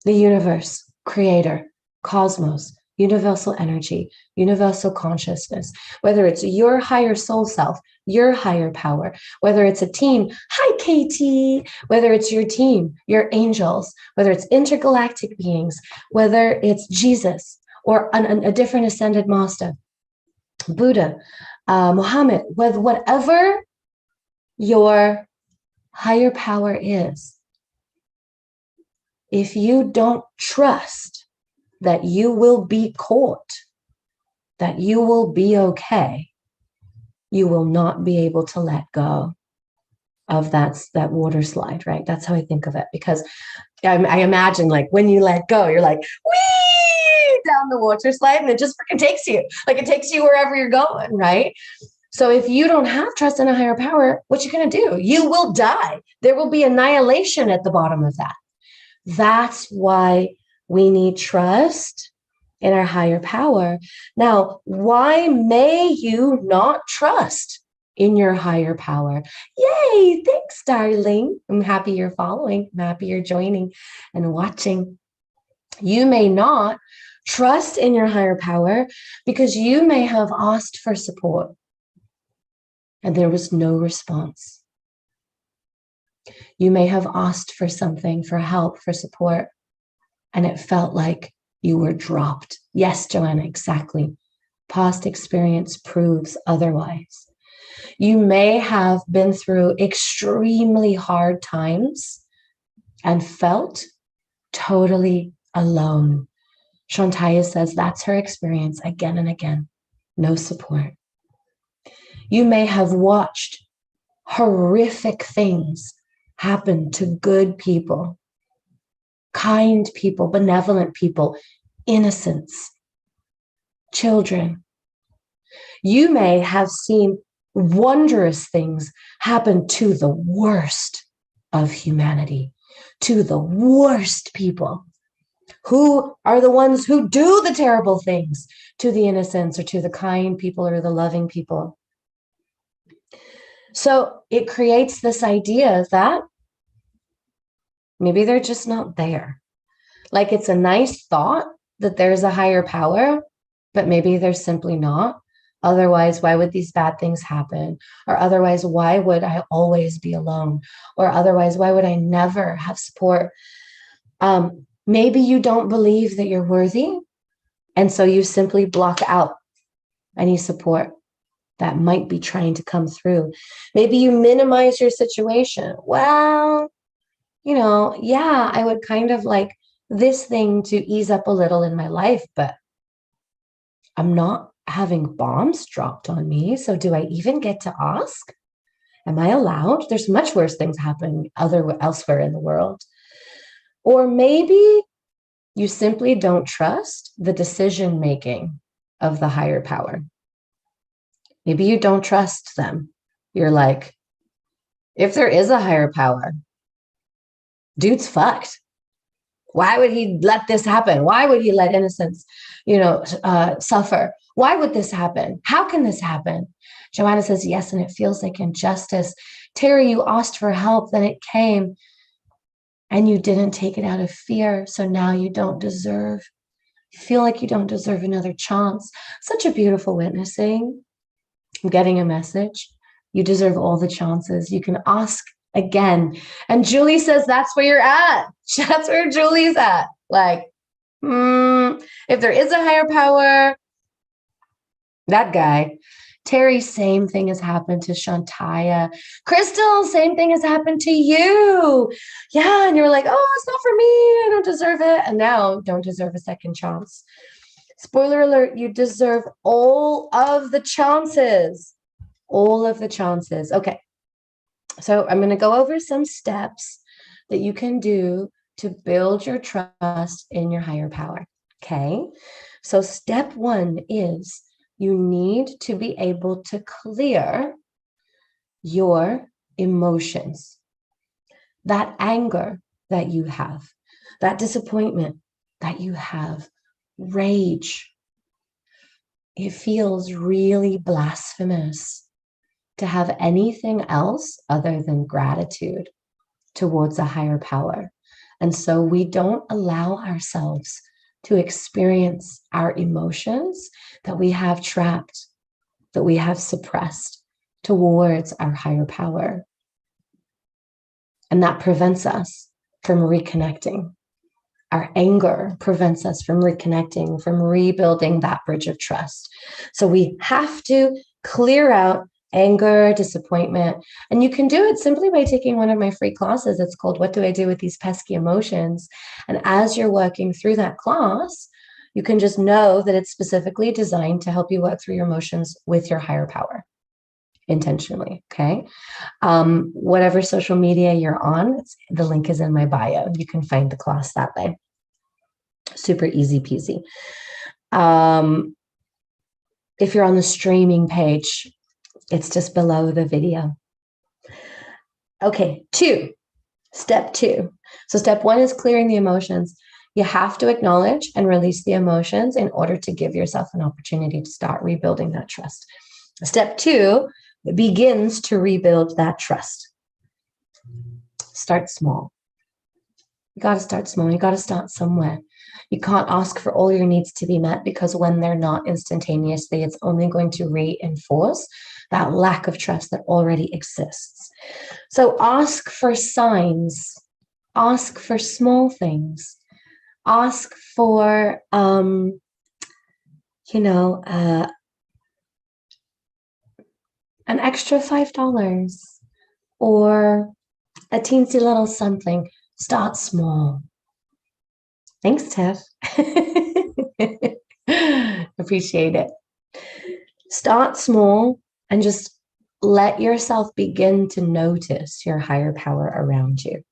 the universe, creator, cosmos, universal energy, universal consciousness, whether it's your higher soul self, your higher power, whether it's a team, hi Katie, whether it's your team, your angels, whether it's intergalactic beings, whether it's Jesus or a different ascended master, Buddha, Muhammad, with whatever your higher power is, if you don't trust that you will be caught, that you will be okay, you will not be able to let go of that water slide, right? That's how I think of it, because I imagine like when you let go, you're like, whee, down the water slide, and it just freaking takes you. Like it takes you wherever you're going, right? So if you don't have trust in a higher power, what you going to do? You will die. There will be annihilation at the bottom of that. That's why we need trust in our higher power. Now, why may you not trust in your higher power? Yay, thanks, darling. I'm happy you're following. I'm happy you're joining and watching. You may not trust in your higher power because you may have asked for support and there was no response. You may have asked for something, for help, for support, and it felt like you were dropped. Yes, Joanna, exactly. Past experience proves otherwise. You may have been through extremely hard times and felt totally alone. Shantaya says that's her experience again and again. No support. You may have watched horrific things happen to good people, kind people, benevolent people, innocents, children. You may have seen wondrous things happen to the worst of humanity, to the worst people. Who are the ones who do the terrible things to the innocents or to the kind people or the loving people? So it creates this idea that Maybe they're just not there. Like it's a nice thought that there's a higher power, but maybe there's simply not. Otherwise, why would these bad things happen? Or otherwise, why would I always be alone? Or otherwise, why would I never have support? Maybe you don't believe that you're worthy. And so you simply block out any support that might be trying to come through. Maybe you minimize your situation. Well, yeah, I would kind of like this thing to ease up a little in my life, but I'm not having bombs dropped on me. So do I even get to ask? Am I allowed? There's much worse things happening elsewhere in the world. Or maybe you simply don't trust the decision making of the higher power. Maybe you don't trust them. You're like, if there is a higher power, dude's fucked. Why would he let this happen? Why would he let innocents, suffer? Why would this happen? How can this happen? Joanna says, yes, and it feels like injustice. Terry, you asked for help, then it came, and you didn't take it out of fear, so now you don't deserve. You feel like you don't deserve another chance. Such a beautiful witnessing. I'm getting a message. You deserve all the chances. You can ask again. And Julie says, that's where you're at. That's where Julie's at. Like, if there is a higher power, that guy. Terry, same thing has happened to Shantaya. Crystal, same thing has happened to you. Yeah, and you're like, oh, it's not for me. I don't deserve it. And now don't deserve a second chance. Spoiler alert, you deserve all of the chances. All of the chances. Okay. So I'm going to go over some steps that you can do to build your trust in your higher power. Okay. So step one is you need to be able to clear your emotions. That anger that you have, that disappointment that you have, rage. It feels really blasphemous to have anything else other than gratitude towards a higher power. And so we don't allow ourselves to experience our emotions that we have trapped, that we have suppressed towards our higher power. And that prevents us from reconnecting. Our anger prevents us from reconnecting, from rebuilding that bridge of trust. So we have to clear out anger, disappointment. And you can do it simply by taking one of my free classes. It's called What Do I Do with These Pesky Emotions? And as you're working through that class, you can just know that it's specifically designed to help you work through your emotions with your higher power intentionally. Okay. Whatever social media you're on, the link is in my bio. You can find the class that way. Super easy peasy. If you're on the streaming page, it's just below the video. Okay, step two. So step one is clearing the emotions. You have to acknowledge and release the emotions in order to give yourself an opportunity to start rebuilding that trust. Step two begins to rebuild that trust. Start small. You got to start small. You got to start somewhere. You can't ask for all your needs to be met, because when they're not instantaneously, it's only going to reinforce that lack of trust that already exists. So ask for signs. Ask for small things. Ask for, an extra $5 or a teensy little something. Start small. Thanks, Tiff. Appreciate it. Start small and just let yourself begin to notice your higher power around you.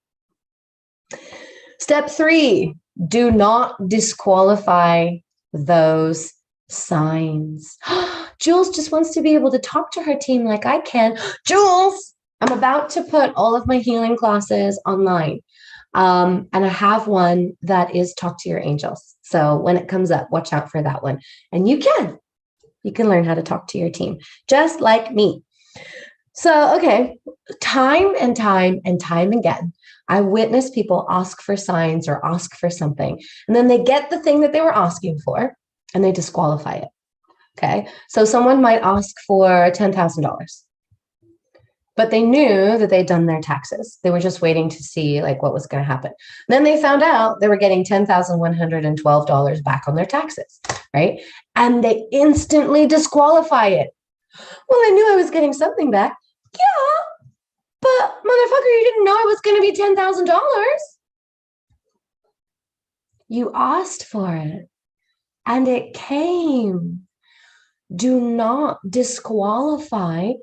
Step three, do not disqualify those signs. Jules just wants to be able to talk to her team like I can. Jules, I'm about to put all of my healing classes online. And I have one that is Talk to Your Angels. So when it comes up, watch out for that one. And you can learn how to talk to your team, just like me. So, okay, time and time again, I witness people ask for signs or ask for something, and then they get the thing that they were asking for and they disqualify it. Okay. So someone might ask for $10,000, but they knew that they'd done their taxes. They were just waiting to see like what was going to happen. Then they found out they were getting $10,112 back on their taxes, right? And they instantly disqualify it. Well, I knew I was getting something back. Yeah, but motherfucker, you didn't know it was going to be $10,000. You asked for it and it came. Do not disqualify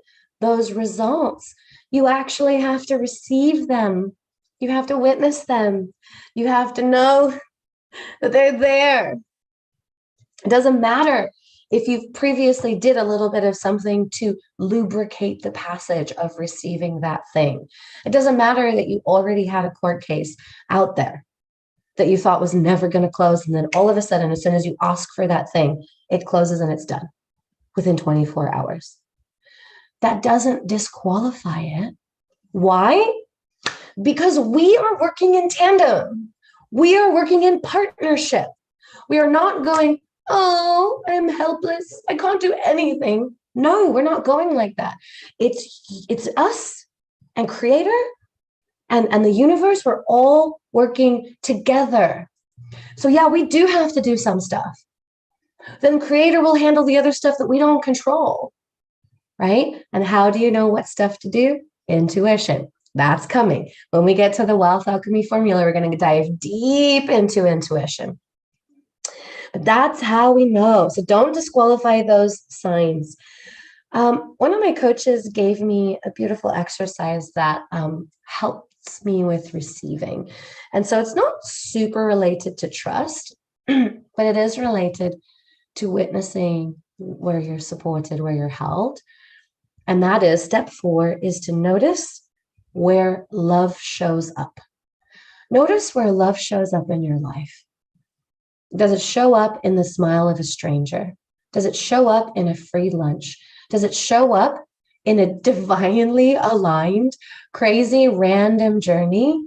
those results. You actually have to receive them. You have to witness them. You have to know that they're there. It doesn't matter if you've previously did a little bit of something to lubricate the passage of receiving that thing. It doesn't matter that you already had a court case out there that you thought was never going to close. And then all of a sudden, as soon as you ask for that thing, it closes and it's done within 24 hours. That doesn't disqualify it. Why? Because we are working in tandem. We are working in partnership. We are not going, oh, I'm helpless. I can't do anything. No, we're not going like that. It's us and Creator and the universe. We're all working together. So yeah, we do have to do some stuff. Then Creator will handle the other stuff that we don't control. Right? And how do you know what stuff to do? Intuition. That's coming. When we get to the Wealth Alchemy Formula, we're going to dive deep into intuition. But that's how we know. So don't disqualify those signs. One of my coaches gave me a beautiful exercise that helps me with receiving. And so it's not super related to trust, but it is related to witnessing where you're supported, where you're held. And that is step 4 is to notice where love shows up. Notice where love shows up in your life. Does it show up in the smile of a stranger? Does it show up in a free lunch? Does it show up in a divinely aligned, crazy, random journey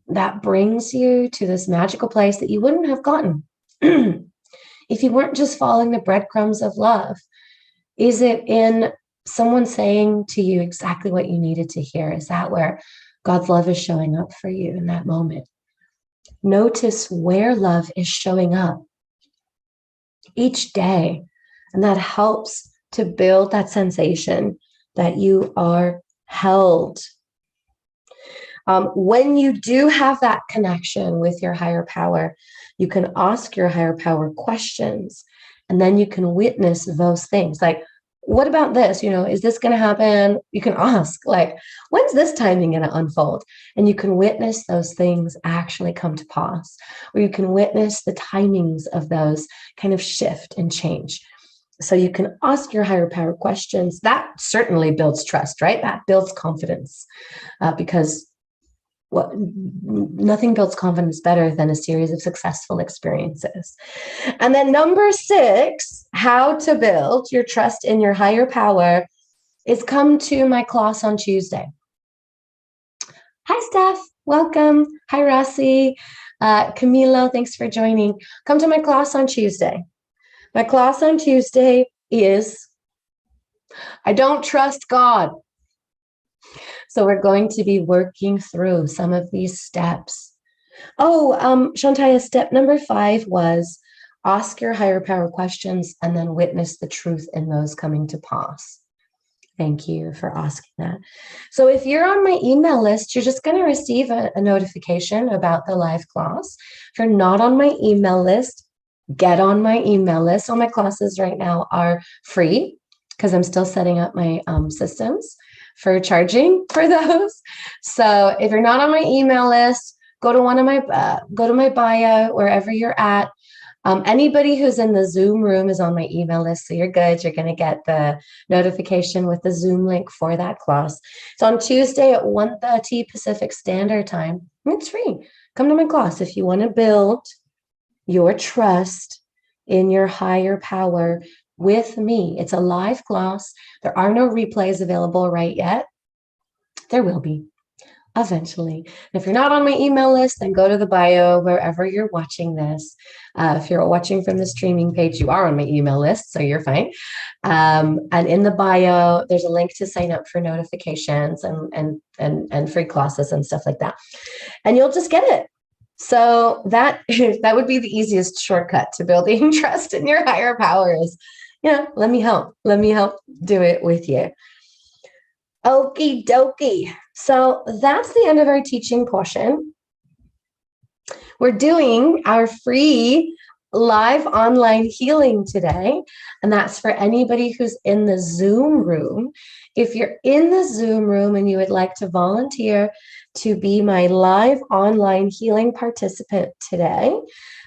that brings you to this magical place that you wouldn't have gotten if you weren't just following the breadcrumbs of love? Is it in someone saying to you exactly what you needed to hear? Is that where God's love is showing up for you in that moment? Notice where love is showing up each day. And that helps to build that sensation that you are held. When you do have that connection with your higher power, you can ask your higher power questions, and then you can witness those things. Like, what about this? Is this going to happen? You can ask, like, when's this timing going to unfold? And you can witness those things actually come to pass, or you can witness the timings of those kind of shift and change. So you can ask your higher power questions. That certainly builds trust, right? That builds confidence, because nothing builds confidence better than a series of successful experiences. And then number 6, how to build your trust in your higher power, is come to my class on Tuesday. Hi, Steph. Welcome. Hi, Rossi. Camilo, thanks for joining. Come to my class on Tuesday. My class on Tuesday is I Don't Trust God. So we're going to be working through some of these steps. Shantaya, step number 5 was ask your higher power questions and then witness the truth in those coming to pass. Thank you for asking that. So if you're on my email list, you're just going to receive a notification about the live class. If you're not on my email list, get on my email list. All my classes right now are free because I'm still setting up my systems for charging for those. So if you're not on my email list, go to my bio, wherever you're at. Anybody who's in the Zoom room is on my email list, so you're good. You're going to get the notification with the Zoom link for that class. It's on Tuesday at 1:30 Pacific Standard Time. It's free. Come to my class if you want to build your trust in your higher power with me. It's a live class. There are no replays available right yet. There will be. eventually. And if you're not on my email list, then go to the bio wherever you're watching this. If you're watching from the streaming page, you are on my email list, so you're fine. And in the bio, there's a link to sign up for notifications and free classes and stuff like that. And you'll just get it. So that would be the easiest shortcut to building trust in your higher powers. Let me help. Let me help do it with you. Okie dokie. So that's the end of our teaching portion. We're doing our free live online healing today, and that's for anybody who's in the Zoom room. If you're in the Zoom room and you would like to volunteer to be my live online healing participant today,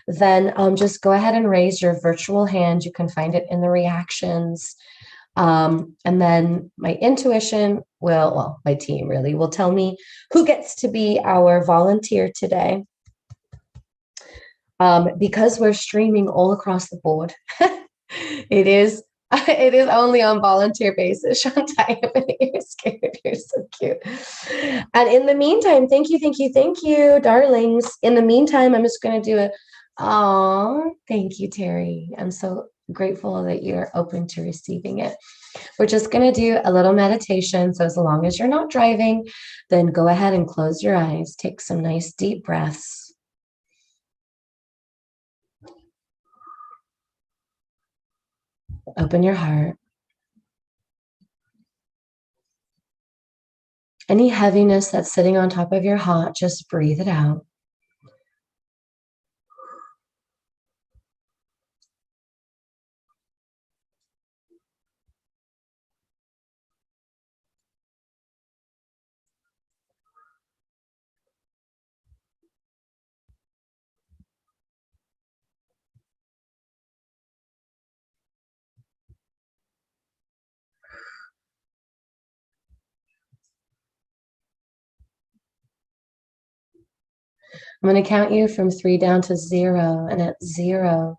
then just go ahead and raise your virtual hand. You can find it in the reactions. And then my intuition my team really will tell me who gets to be our volunteer today. Because we're streaming all across the board, it is only on volunteer basis. Shantai, you're scared. You're so cute. And in the meantime, thank you, darlings. In the meantime, I'm just going to do thank you, Terry. I'm so grateful that you're open to receiving it. We're just going to do a little meditation. So as long as you're not driving, then go ahead and close your eyes. Take some nice deep breaths. Open your heart. Any heaviness that's sitting on top of your heart, just breathe it out. I'm going to count you from 3 down to 0. And at 0,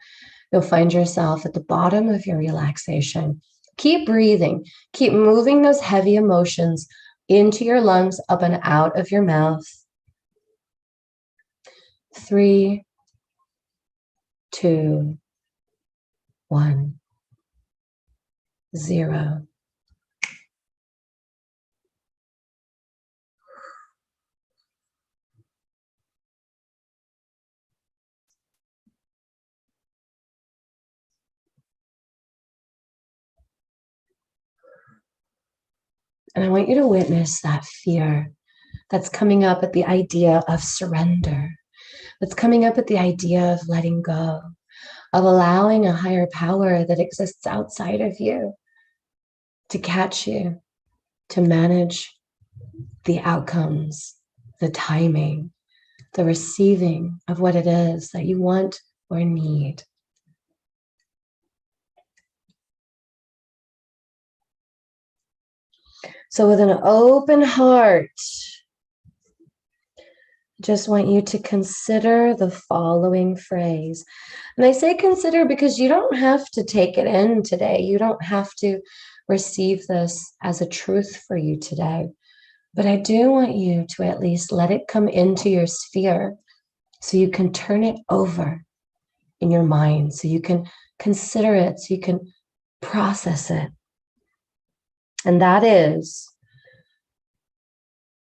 you'll find yourself at the bottom of your relaxation. Keep breathing. Keep moving those heavy emotions into your lungs, up and out of your mouth. 3, 2, 1, 0. And I want you to witness that fear that's coming up at the idea of surrender, that's coming up at the idea of letting go, of allowing a higher power that exists outside of you to catch you, to manage the outcomes, the timing, the receiving of what it is that you want or need. So with an open heart, just want you to consider the following phrase. And I say consider because you don't have to take it in today. You don't have to receive this as a truth for you today. But I do want you to at least let it come into your sphere so you can turn it over in your mind, so you can consider it, so you can process it. And that is,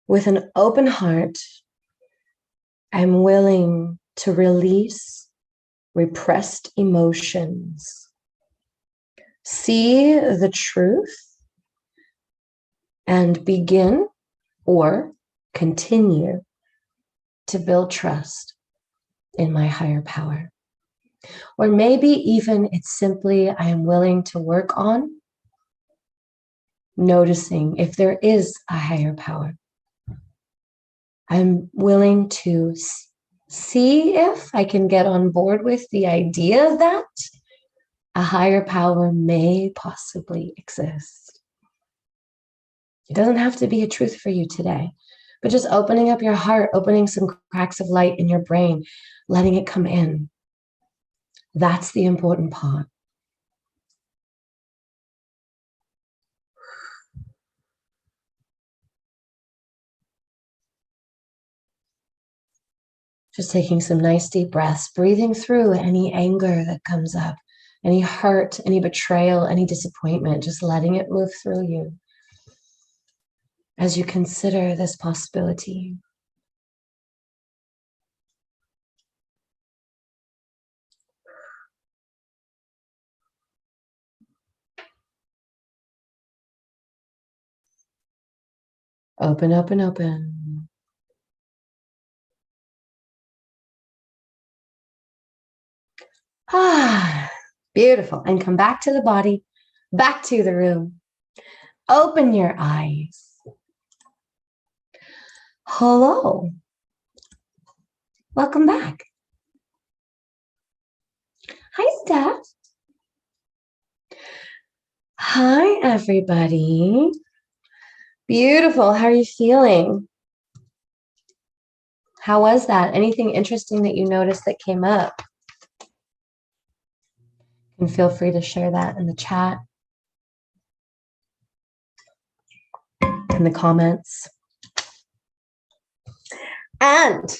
with an open heart, I'm willing to release repressed emotions, see the truth, and begin or continue to build trust in my higher power. Or maybe even it's simply I am willing to work on noticing if there is a higher power. I'm willing to see if I can get on board with the idea that a higher power may possibly exist. It doesn't have to be a truth for you today, but just opening up your heart, opening some cracks of light in your brain, letting it come in. That's the important part. Just taking some nice deep breaths, breathing through any anger that comes up, any hurt, any betrayal, any disappointment, just letting it move through you as you consider this possibility. Open, open, open. Ah, beautiful. And come back to the body, back to the room. Open your eyes. Hello. Welcome back. Hi, Steph. Hi, everybody. Beautiful. How are you feeling? How was that? Anything interesting that you noticed that came up? And feel free to share that in the chat, in the comments. And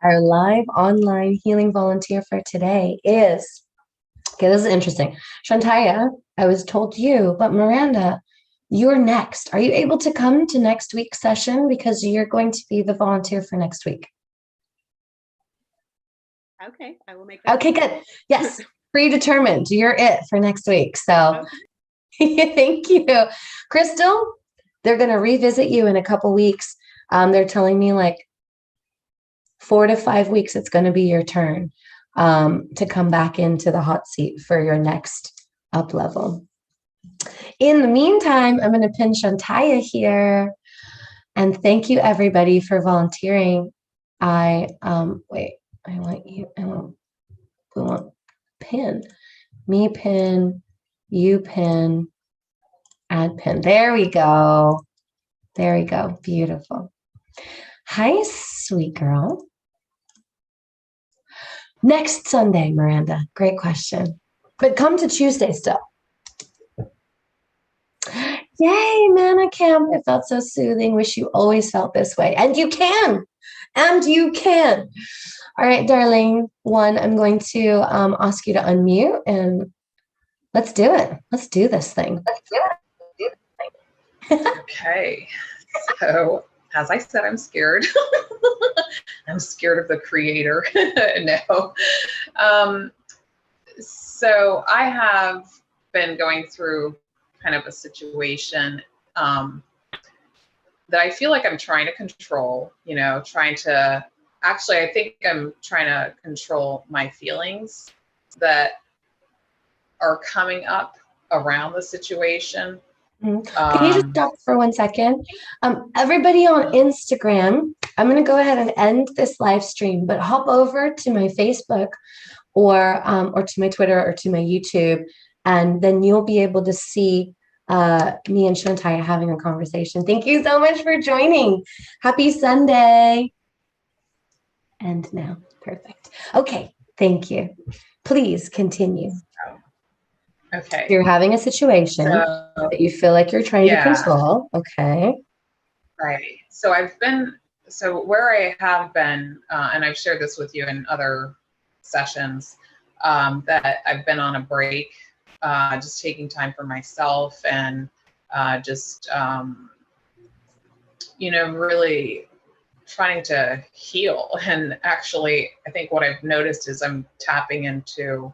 our live online healing volunteer for today is, okay, this is interesting. Shantaya, I was told you, but Miranda, you're next. Are you able to come to next week's session? Because you're going to be the volunteer for next week. Okay, I will make that. Okay, good. Yes, predetermined. You're it for next week. So okay. Thank you. Crystal, they're going to revisit you in a couple weeks. They're telling me like 4 to 5 weeks, it's going to be your turn to come back into the hot seat for your next up level. In the meantime, I'm going to pin Shantaya here. And thank you, everybody, for volunteering. Wait, I want pin. Me pin, you pin, add pin. There we go. There we go. Beautiful. Hi, sweet girl. Next Sunday, Miranda. Great question. But come to Tuesday still. Yay, Mana Camp. It felt so soothing. Wish you always felt this way. And you can. And you can. All right, darling one, I'm going to ask you to unmute and let's do it. Let's do this thing. Let's do it. Okay. So, as I said, I'm scared. I'm scared of the creator. No. So I have been going through kind of a situation that I feel like I'm trying to control, actually, I think I'm trying to control my feelings that are coming up around the situation. Can you just stop for 1 second? Everybody on Instagram, I'm going to go ahead and end this live stream, but hop over to my Facebook or to my Twitter or to my YouTube, and then you'll be able to see me and Shantaya having a conversation. Thank you so much for joining. Happy Sunday. And now, perfect. Okay, thank you. Please continue. Okay. You're having a situation that you feel like you're trying to control. Okay. Right. So where I have been, and I've shared this with you in other sessions, that I've been on a break, just taking time for myself and really trying to heal. And actually, I think what I've noticed is I'm tapping into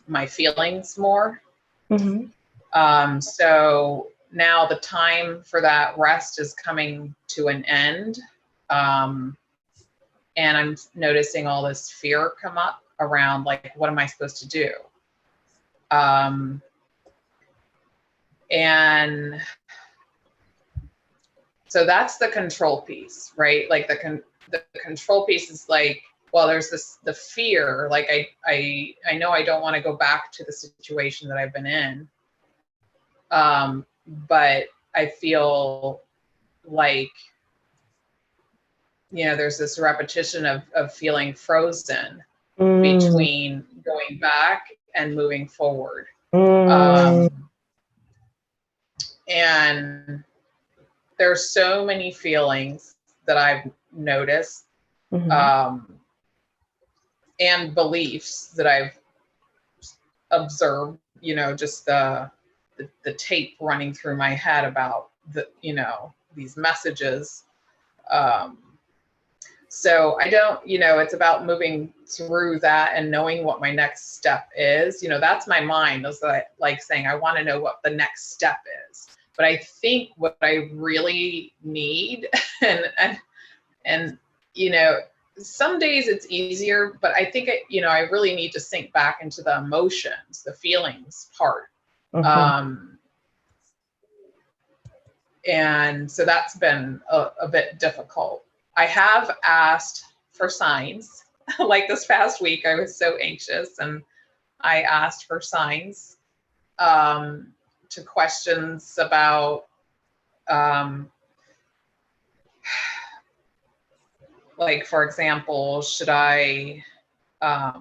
my feelings more. Mm-hmm. So now the time for that rest is coming to an end. And I'm noticing all this fear come up around, like, what am I supposed to do? And so that's the control piece, right? Like the control piece is like, well, there's the fear, like I know I don't want to go back to the situation that I've been in. But I feel like, there's this repetition of feeling frozen between going back and moving forward. And there's so many feelings that I've noticed and beliefs that I've observed, just the tape running through my head about these messages. So I don't, it's about moving through that and knowing what my next step is. That's my mind. Is like saying, I want to know what the next step is. But I think what I really need and some days it's easier, but I think I really need to sink back into the emotions, the feelings part. And so that's been a bit difficult. I have asked for signs. Like this past week, I was so anxious and I asked for signs to questions about like, for example, should I, let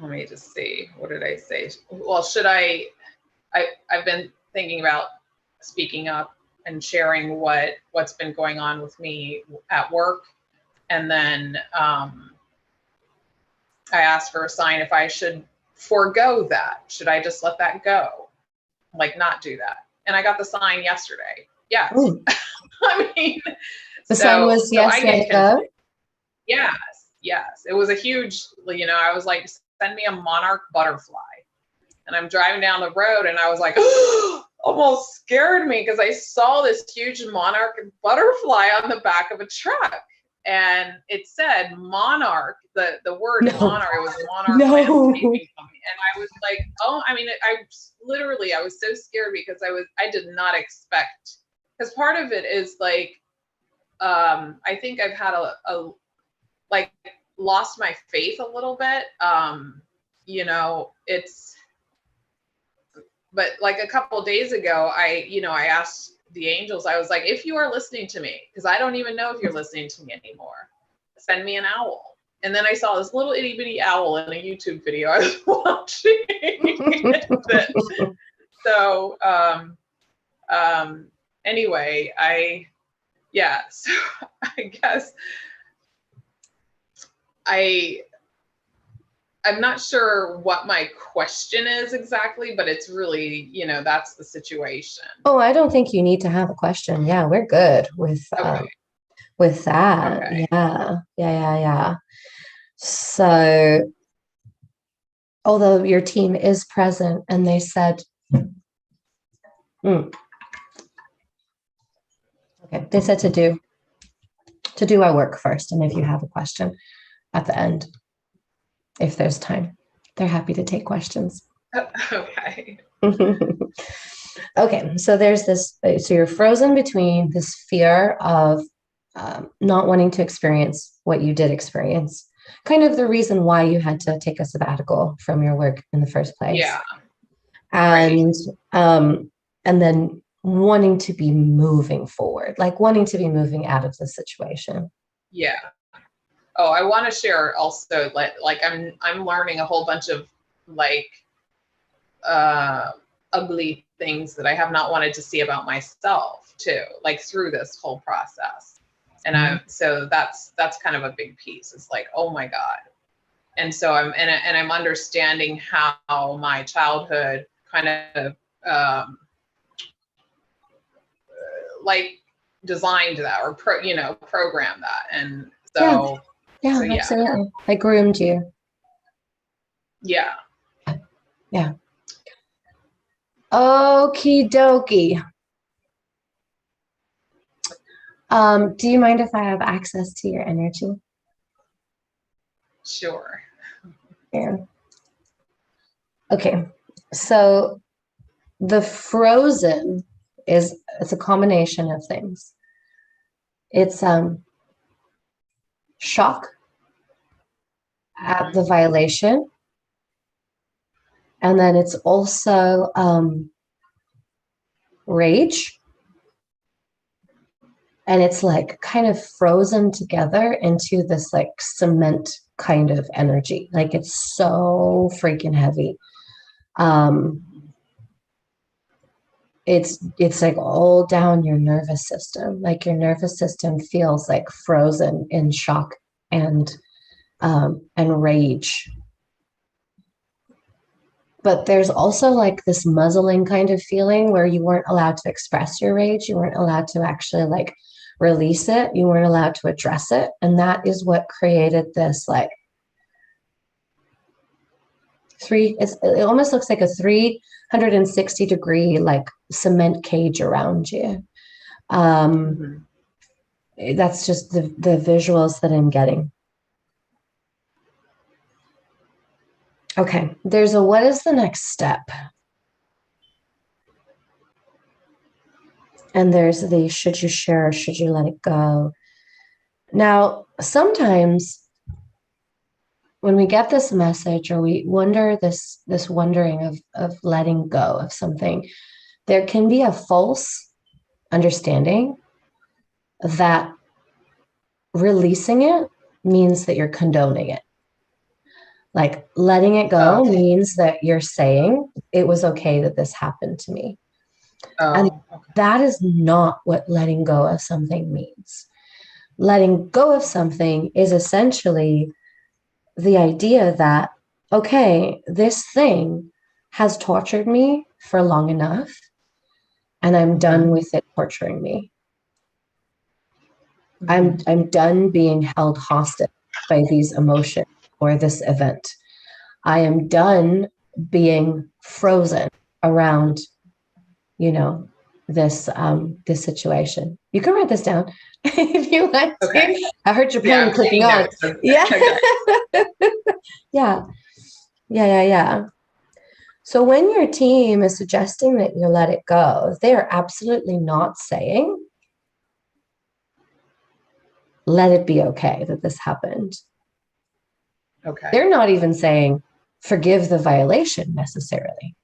me just see, what did I say? Well, should I've been thinking about speaking up and sharing what's been going on with me at work. And then I asked for a sign if I should forego that. Should I just let that go? Like not do that? And I got the sign yesterday. Yes. I mean, the sign was yes, let it go. Yes. It was a huge, I was like, send me a monarch butterfly. And I'm driving down the road and I was like, almost scared me because I saw this huge monarch butterfly on the back of a truck. And it said monarch, the word monarch, it was monarch landscaping company. And I was like, I was so scared because I did not expect, because part of it is like, I think I've had a lost my faith a little bit. But like a couple of days ago, I asked the angels, I was like, if you are listening to me, because I don't even know if you're listening to me anymore, send me an owl. And then I saw this little itty bitty owl in a YouTube video I was watching. So anyway, so I guess I'm not sure what my question is exactly, but it's really, that's the situation. Oh, I don't think you need to have a question. Yeah, we're good with that. Okay. Yeah. So, although your team is present and they said, okay, they said to do our work first. And if you have a question at the end, if there's time, they're happy to take questions. Okay. Okay, so there's this, so you're frozen between this fear of not wanting to experience what you did experience, kind of the reason why you had to take a sabbatical from your work in the first place. Yeah. And and then wanting to be moving forward, like wanting to be moving out of the situation. Yeah. Oh, I want to share also, like I'm learning a whole bunch of ugly things that I have not wanted to see about myself too, like through this whole process. And so that's kind of a big piece. It's like, oh my God. And so I'm understanding how my childhood kind of designed that or programmed that. And so yeah, absolutely. I groomed you. Yeah. Okie dokie. Do you mind if I have access to your energy? Sure. Yeah. Okay. So the frozen it's a combination of things. It's shock at the violation. And then it's also rage. And it's like kind of frozen together into this like cement kind of energy. Like it's so freaking heavy. it's like all down your nervous system. Like your nervous system feels like frozen in shock and rage. But there's also like this muzzling kind of feeling where you weren't allowed to express your rage. You weren't allowed to actually like release it. You weren't allowed to address it. And that is what created this like it almost looks like a 360-degree like cement cage around you. That's just the visuals that I'm getting. Okay, there's a what is the next step? And there's the should you share or should you let it go? Now, sometimes when we get this message or we wonder this wondering of letting go of something, there can be a false understanding that releasing it means that you're condoning it. Like letting it go means that you're saying it was okay that this happened to me. And that is not what letting go of something means. Letting go of something is essentially the idea that, okay, this thing has tortured me for long enough, and I'm done with it torturing me. I'm done being held hostage by these emotions or this event. I am done being frozen around, this situation. You can write this down if you want to. I heard your pen clicking on. Yeah. Yeah. So when your team is suggesting that you let it go, they are absolutely not saying, let it be okay that this happened. Okay. They're not even saying, forgive the violation necessarily.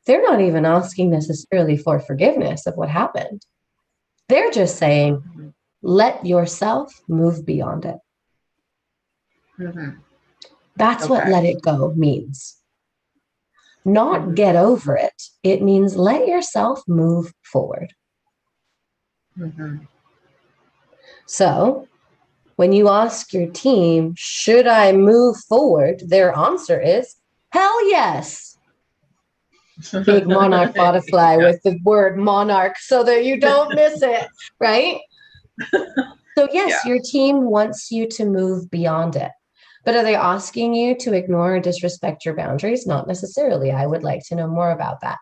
They're not even asking necessarily for forgiveness of what happened. They're just saying, let yourself move beyond it. That's what let it go means. Not get over it. It means let yourself move forward. So when you ask your team, should I move forward? Their answer is, hell yes. Big monarch butterfly with the word monarch so that you don't miss it, right? So yes, your team wants you to move beyond it. But are they asking you to ignore or disrespect your boundaries? Not necessarily. I would like to know more about that.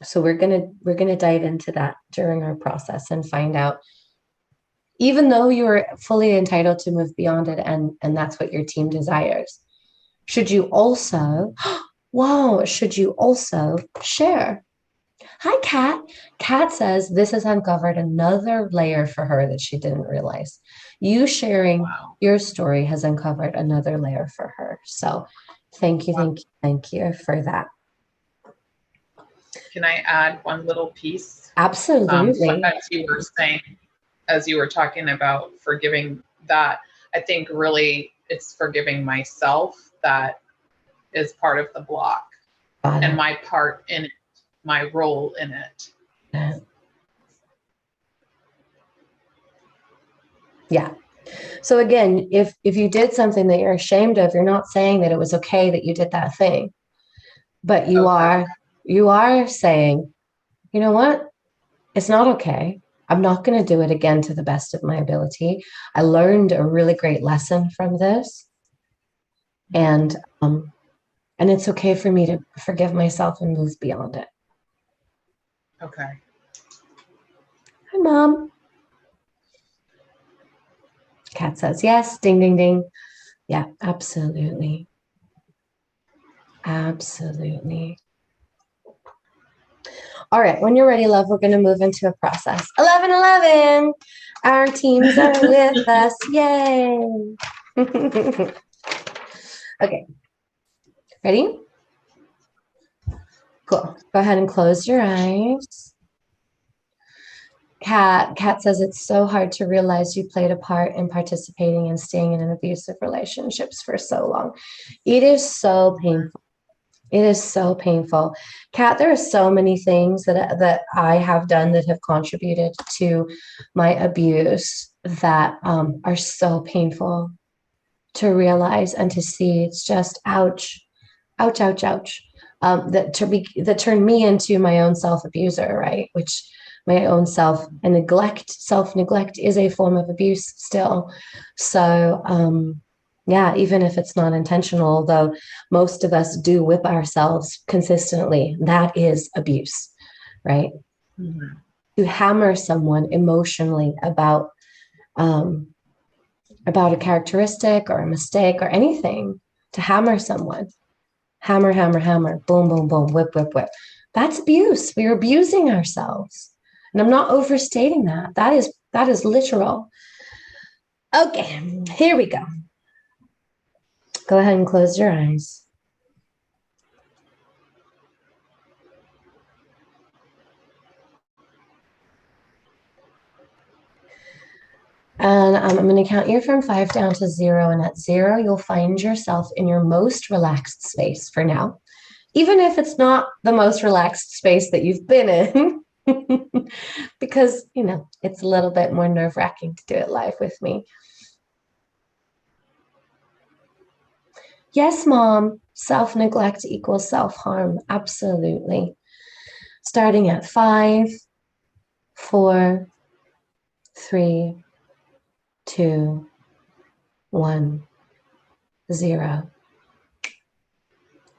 So we're gonna dive into that during our process and find out, even though you're fully entitled to move beyond it and that's what your team desires, should you also share? Hi, Kat. Kat says this has uncovered another layer for her that she didn't realize. You sharing your story has uncovered another layer for her. So thank you for that. Can I add one little piece? Absolutely. As you were talking about forgiving that, I think really it's forgiving myself that is part of the block and my part in it, my role in it. Yeah. So again, if you did something that you're ashamed of, you're not saying that it was okay that you did that thing, but you are saying, you know what? It's not okay. I'm not going to do it again to the best of my ability. I learned a really great lesson from this. And it's okay for me to forgive myself and move beyond it. Okay. Hi, Mom. Kat says yes. Ding, ding, ding. Yeah, absolutely. Absolutely. All right. When you're ready, love, we're going to move into a process. 11:11. Our teams are with us. Yay. Okay. Ready? Cool. Go ahead and close your eyes. Kat says it's so hard to realize you played a part in participating and staying in an abusive relationships for so long. It is so painful. It is so painful. Kat, there are so many things that I have done that have contributed to my abuse that are so painful to realize and to see. It's just ouch, ouch, ouch, ouch. That turned me into my own self-abuser, right? Which my own self-neglect is a form of abuse still. So yeah, even if it's not intentional, though most of us do whip ourselves consistently, that is abuse, right? Mm-hmm. To hammer someone emotionally about a characteristic or a mistake or anything, to hammer someone, hammer, hammer, hammer, boom, boom, boom, whip, whip, whip. That's abuse. We're abusing ourselves. And I'm not overstating that. That is literal. Okay, here we go. Go ahead and close your eyes. And I'm going to count you from 5 down to 0. And at 0, you'll find yourself in your most relaxed space for now, even if it's not the most relaxed space that you've been in, because, you know, it's a little bit more nerve-wracking to do it live with me. Yes, Mom, self-neglect equals self-harm. Absolutely. Starting at 5, 4, 3, 2, 1, 0.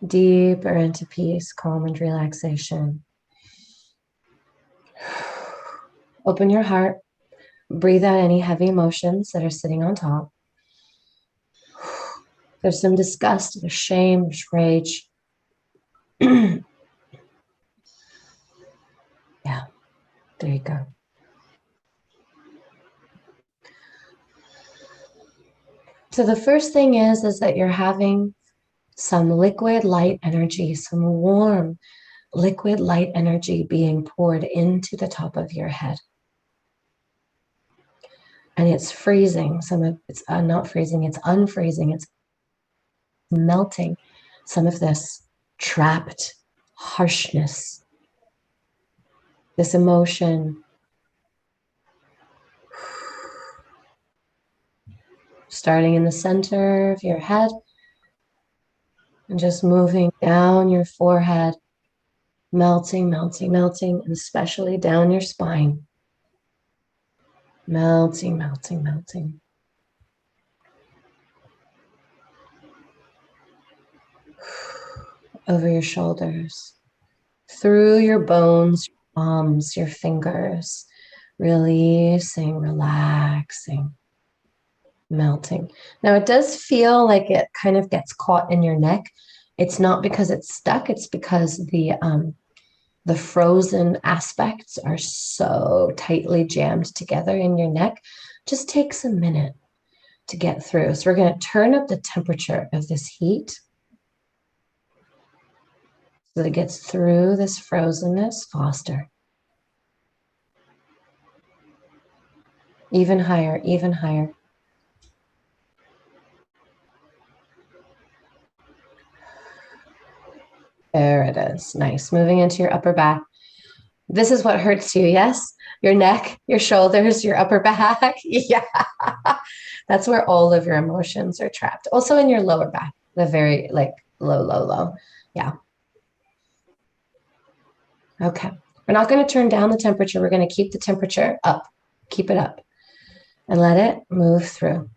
Deeper into peace, calm, and relaxation. Open your heart. Breathe out any heavy emotions that are sitting on top. There's some disgust, there's shame, there's rage. Yeah, there you go. So the first thing is that you're having some liquid light energy, some warm liquid light energy being poured into the top of your head. And it's freezing. It's not freezing, it's unfreezing. It's melting some of this trapped harshness, this emotion. Starting in the center of your head and just moving down your forehead, melting, melting, melting, and especially down your spine. Melting, melting, melting. Over your shoulders, through your bones, your palms, your fingers, releasing, relaxing, melting. Now it does feel like it kind of gets caught in your neck. It's not because it's stuck, it's because the frozen aspects are so tightly jammed together in your neck. Just takes a minute to get through. So we're going to turn up the temperature of this heat so that it gets through this frozenness faster. Even higher, even higher. There it is. Nice. Moving into your upper back. This is what hurts you, yes? Your neck, your shoulders, your upper back. Yeah. That's where all of your emotions are trapped. Also in your lower back, the very low, low, low. Yeah. Okay. We're not going to turn down the temperature. We're going to keep the temperature up. Keep it up. And let it move through.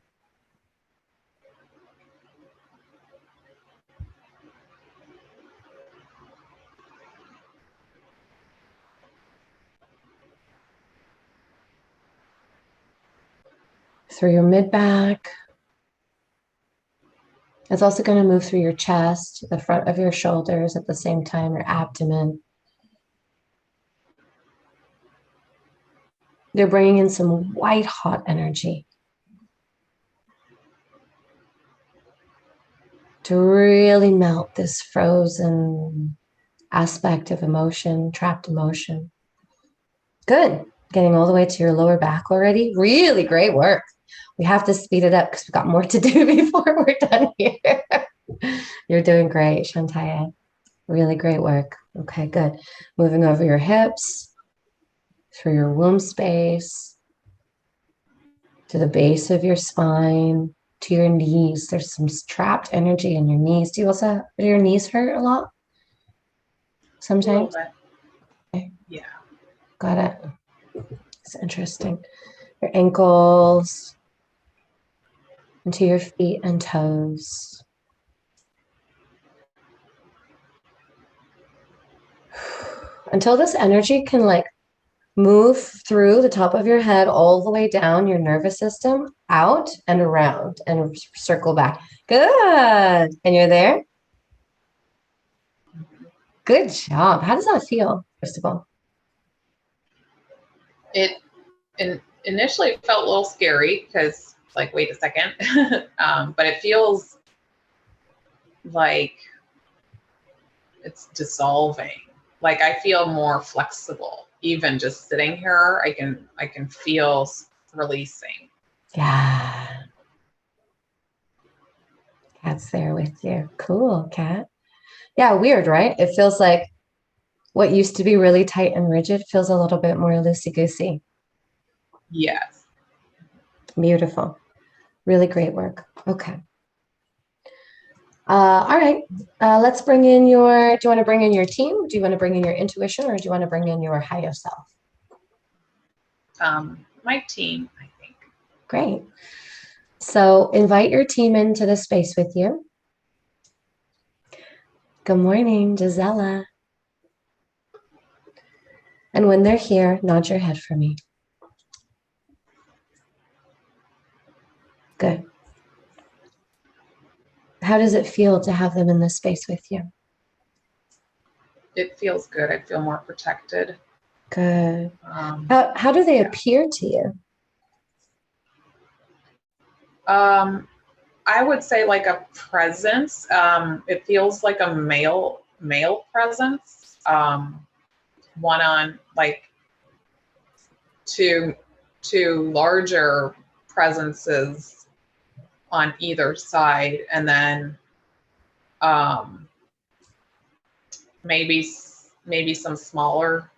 Through your mid-back. It's also going to move through your chest, the front of your shoulders at the same time, your abdomen. You're bringing in some white hot energy to really melt this frozen aspect of emotion, trapped emotion. Good. Getting all the way to your lower back already. Really great work. We have to speed it up because we've got more to do before we're done here. You're doing great, Shantae. Really great work. Okay, good. Moving over your hips, through your womb space, to the base of your spine, to your knees. There's some trapped energy in your knees. Do your knees hurt a lot? A little Sometimes? bit. Okay, Yeah. got it. It's interesting. Your ankles, into your feet and toes. Until this energy can like move through the top of your head all the way down your nervous system, out and around and circle back. Good. And you're there? Good job. How does that feel, first of all? It initially felt a little scary because it's like, wait a second. But it feels like it's dissolving. Like I feel more flexible. Even just sitting here, I can feel releasing. Yeah. Cat's there with you. Cool, Cat. Yeah, weird, right? It feels like what used to be really tight and rigid feels a little bit more loosey-goosey. Yes. Beautiful. Really great work. Okay. All right. Let's bring in do you want to bring in your team? Do you want to bring in your intuition, or do you want to bring in your higher self? My team, I think. Great. So invite your team into the space with you. Good morning, Gisela. And when they're here, nod your head for me. Good. How does it feel to have them in this space with you? It feels good. I feel more protected. Good. How do they appear to you? I would say like a presence. It feels like a male presence. One on like two larger presences on either side, and then maybe some smaller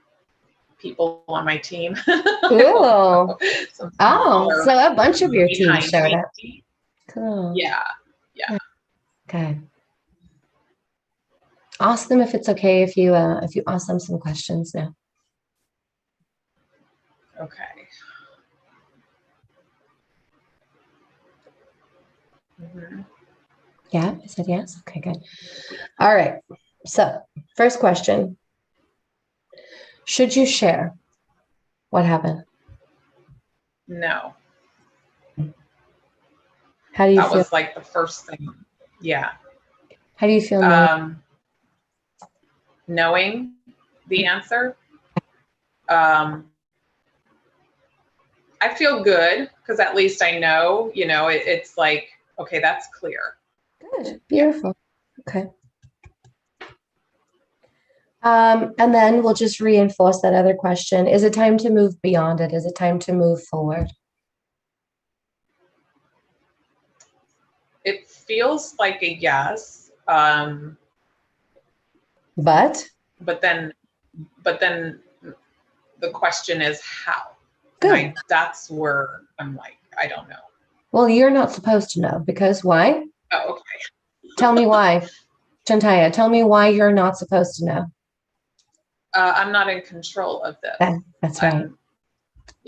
people on my team. Cool. So a bunch of your team showed up. Me. Cool. Yeah. Okay. Ask them if it's okay if you ask them some questions now. Okay. Mm-hmm. Yeah, I said yes. Okay, good. All right. So, first question. Should you share what happened? No. How do you That feel? was like the first thing. Yeah. How do you feel now? Knowing the answer. I feel good because at least I know, it's like, okay, that's clear. Good. Beautiful. Okay. And then we'll just reinforce that other question. Is it time to move beyond it? Is it time to move forward? It feels like a yes. But then the question is how. good. That's where I'm like, I don't know. Well, you're not supposed to know because why? Oh, okay. Tell me why. Shantaya, tell me why you're not supposed to know. I'm not in control of this. That's right.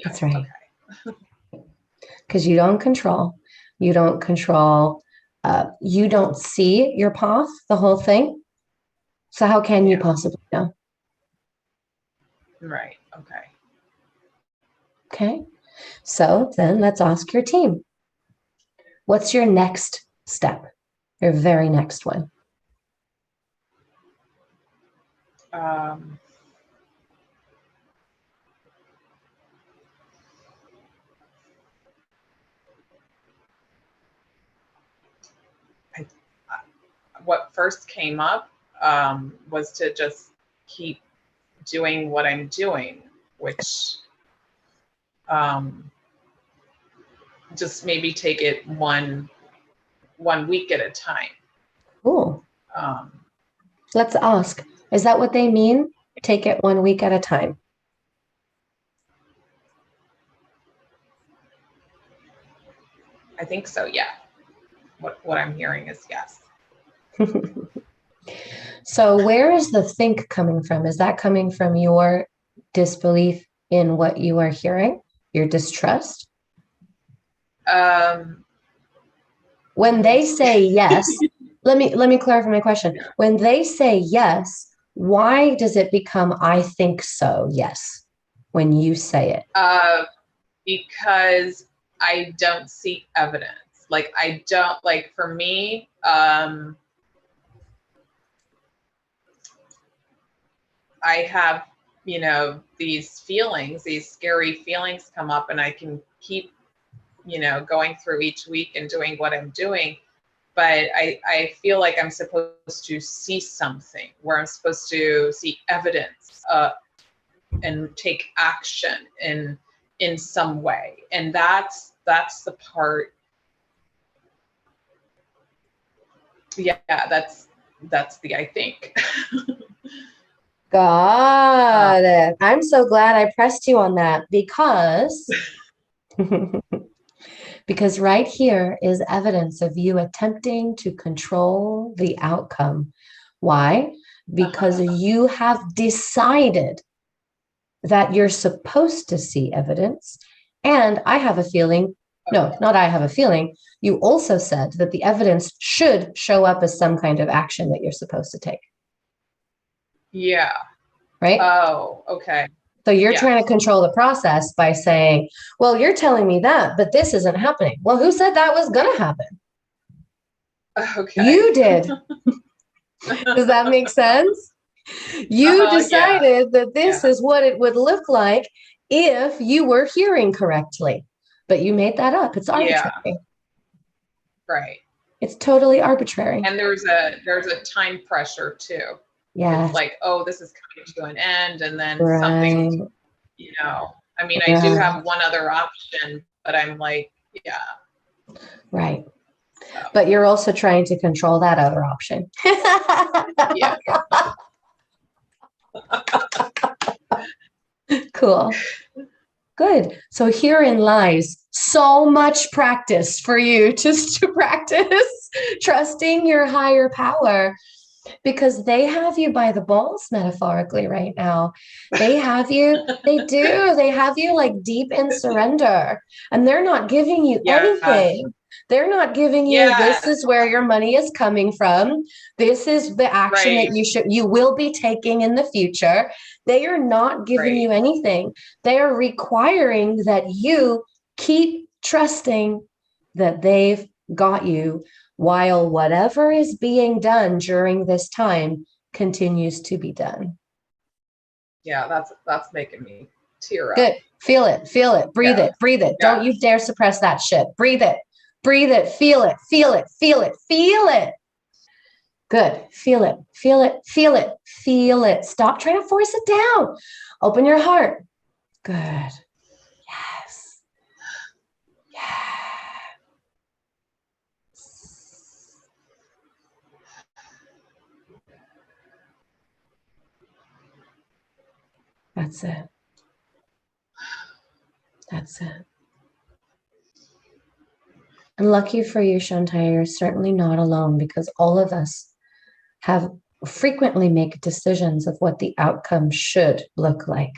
That's right. Okay. Because you don't control. You don't control. You don't see your path, the whole thing. So how can you possibly know? Right. Okay. Okay. So then let's ask your team. What's your next step? Your very next one. What first came up was to just keep doing what I'm doing, which just maybe take it one week at a time. Cool. Let's ask, is that what they mean? Take it 1 week at a time. I think so, yeah. What I'm hearing is yes. So where is the think coming from? Is that coming from your disbelief in what you are hearing? Your distrust? When they say yes, let me clarify my question. When they say yes, why does it become I think so, yes, when you say it? Because I don't see evidence. Like I don't, like for me, I have, these feelings, these scary feelings come up, and I can keep, going through each week and doing what I'm doing. But I feel like I'm supposed to see something, where I'm supposed to see evidence and take action in some way. And that's the part. Yeah, that's the I think. Got it. I'm so glad I pressed you on that because because right here is evidence of you attempting to control the outcome. Why? Because you have decided that you're supposed to see evidence. And I have a feeling, no, not I have a feeling, you also said that the evidence should show up as some kind of action that you're supposed to take. Yeah. Right? Oh, okay. So you're trying to control the process by saying, well, you're telling me that, but this isn't happening. Well, who said that was going to happen? Okay. You did. Does that make sense? You decided that this is what it would look like if you were hearing correctly, but you made that up. It's arbitrary. Yeah. Right. It's totally arbitrary. And there's a time pressure too. Yeah. It's like, oh, this is coming to an end, and then something, I mean, I do have one other option, but I'm like, yeah. Right. So. But you're also trying to control that other option. Yeah. Cool. Good. So herein lies so much practice for you just to practice trusting your higher power, because they have you by the balls metaphorically right now. They have you, they have you like deep in surrender, and they're not giving you anything. They're not giving you, this is where your money is coming from. This is the action that you will be taking in the future. They are not giving you anything. They are requiring that you keep trusting that they've got you, while whatever is being done during this time continues to be done. Yeah, that's making me tear up. Good. Feel it. Feel it. Breathe it. Breathe it. Don't you dare suppress that shit. Breathe it. Breathe it. Feel it. Feel it. Feel it. Feel it. Good. Feel it. Feel it. Feel it. Feel it. Stop trying to force it down. Open your heart. Good. Yes. Yes. That's it. That's it. And lucky for you, Shantai, you're certainly not alone, because all of us have frequently make decisions of what the outcome should look like.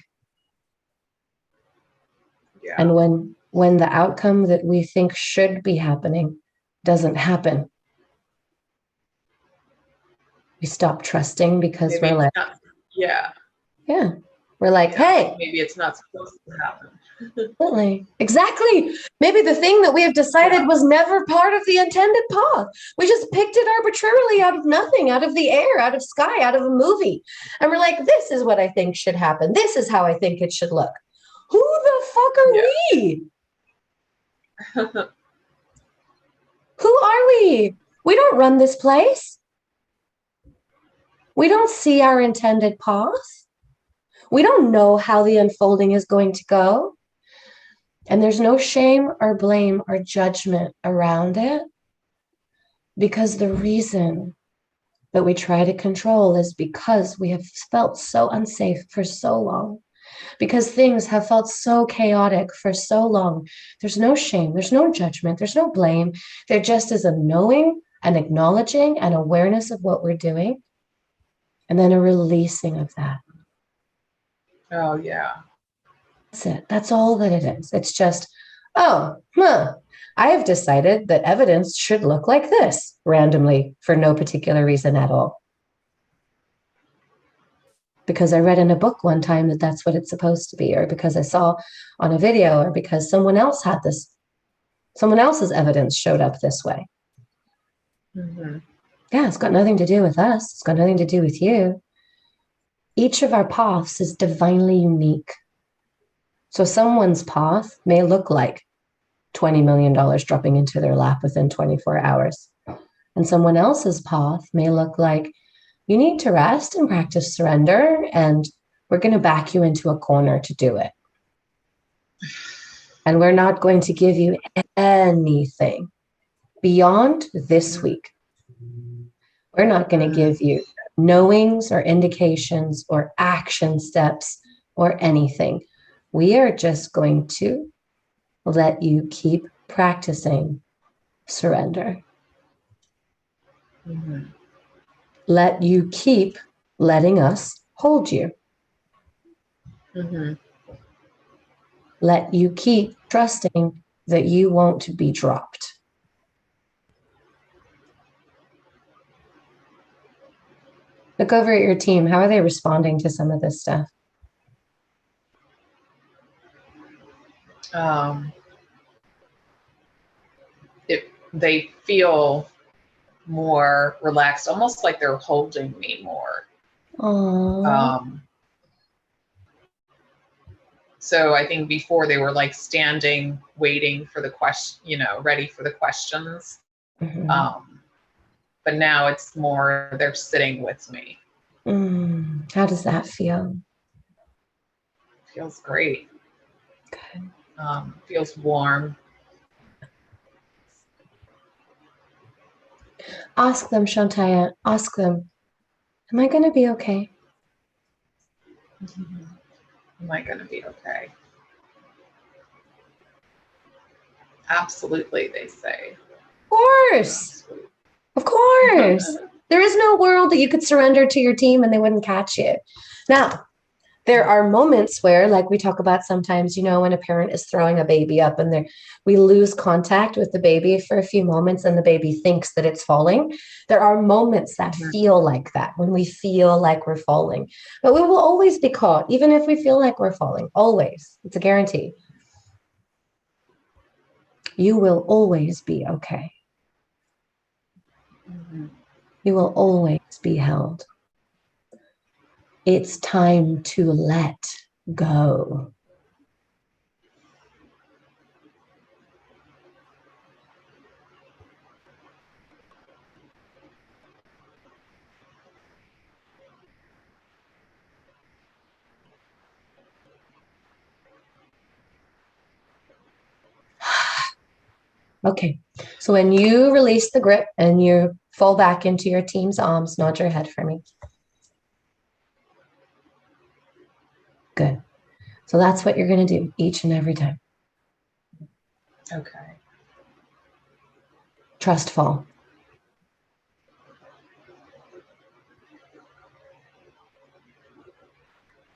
Yeah. And when the outcome that we think should be happening doesn't happen, we stop trusting, because maybe we're like, we're like, hey, maybe it's not supposed to happen. Exactly. Maybe the thing that we have decided was never part of the intended path. We just picked it arbitrarily out of nothing, out of the air, out of sky, out of a movie. And we're like, this is what I think should happen. This is how I think it should look. Who the fuck are we? Who are we? We don't run this place. We don't see our intended path. We don't know how the unfolding is going to go. And there's no shame or blame or judgment around it, because the reason that we try to control is because we have felt so unsafe for so long, because things have felt so chaotic for so long. There's no shame, there's no judgment, there's no blame. There just is a knowing, an acknowledging, an awareness of what we're doing, and then a releasing of that. Oh, yeah. That's it. That's all that it is. It's just, I have decided that evidence should look like this randomly for no particular reason at all. Because I read in a book one time that that's what it's supposed to be, or because I saw on a video, or because someone else had this, someone else's evidence showed up this way. Mm-hmm. Yeah, it's got nothing to do with us. It's got nothing to do with you. Each of our paths is divinely unique. So someone's path may look like $20 million dropping into their lap within 24 hours. And someone else's path may look like, you need to rest and practice surrender, and we're going to back you into a corner to do it. And we're not going to give you anything beyond this week. We're not going to give you knowings or indications or action steps or anything. We are just going to let you keep practicing surrender. Mm-hmm. Let you keep letting us hold you. Mm-hmm. Let you keep trusting that you won't be dropped. Look over at your team. How are they responding to some of this stuff? They feel more relaxed, almost like they're holding me more. So I think before they were like standing, waiting for the question, ready for the questions. Mm-hmm. But now it's more they're sitting with me. How does that feel? Feels great. Good. Feels warm. Ask them, Shantaya, ask them, am I going to be okay? Am I going to be okay? Absolutely, they say. Of course. Of course. There is no world that you could surrender to your team and they wouldn't catch you. Now, there are moments where, like we talk about sometimes, when a parent is throwing a baby up and we lose contact with the baby for a few moments and the baby thinks that it's falling. There are moments that feel like that, when we feel like we're falling. But we will always be caught, even if we feel like we're falling. Always. It's a guarantee. You will always be okay. You will always be held. It's time to let go. Okay, so when you release the grip and you fall back into your team's arms, nod your head for me. Good. So that's what you're going to do each and every time. Okay. Trust fall.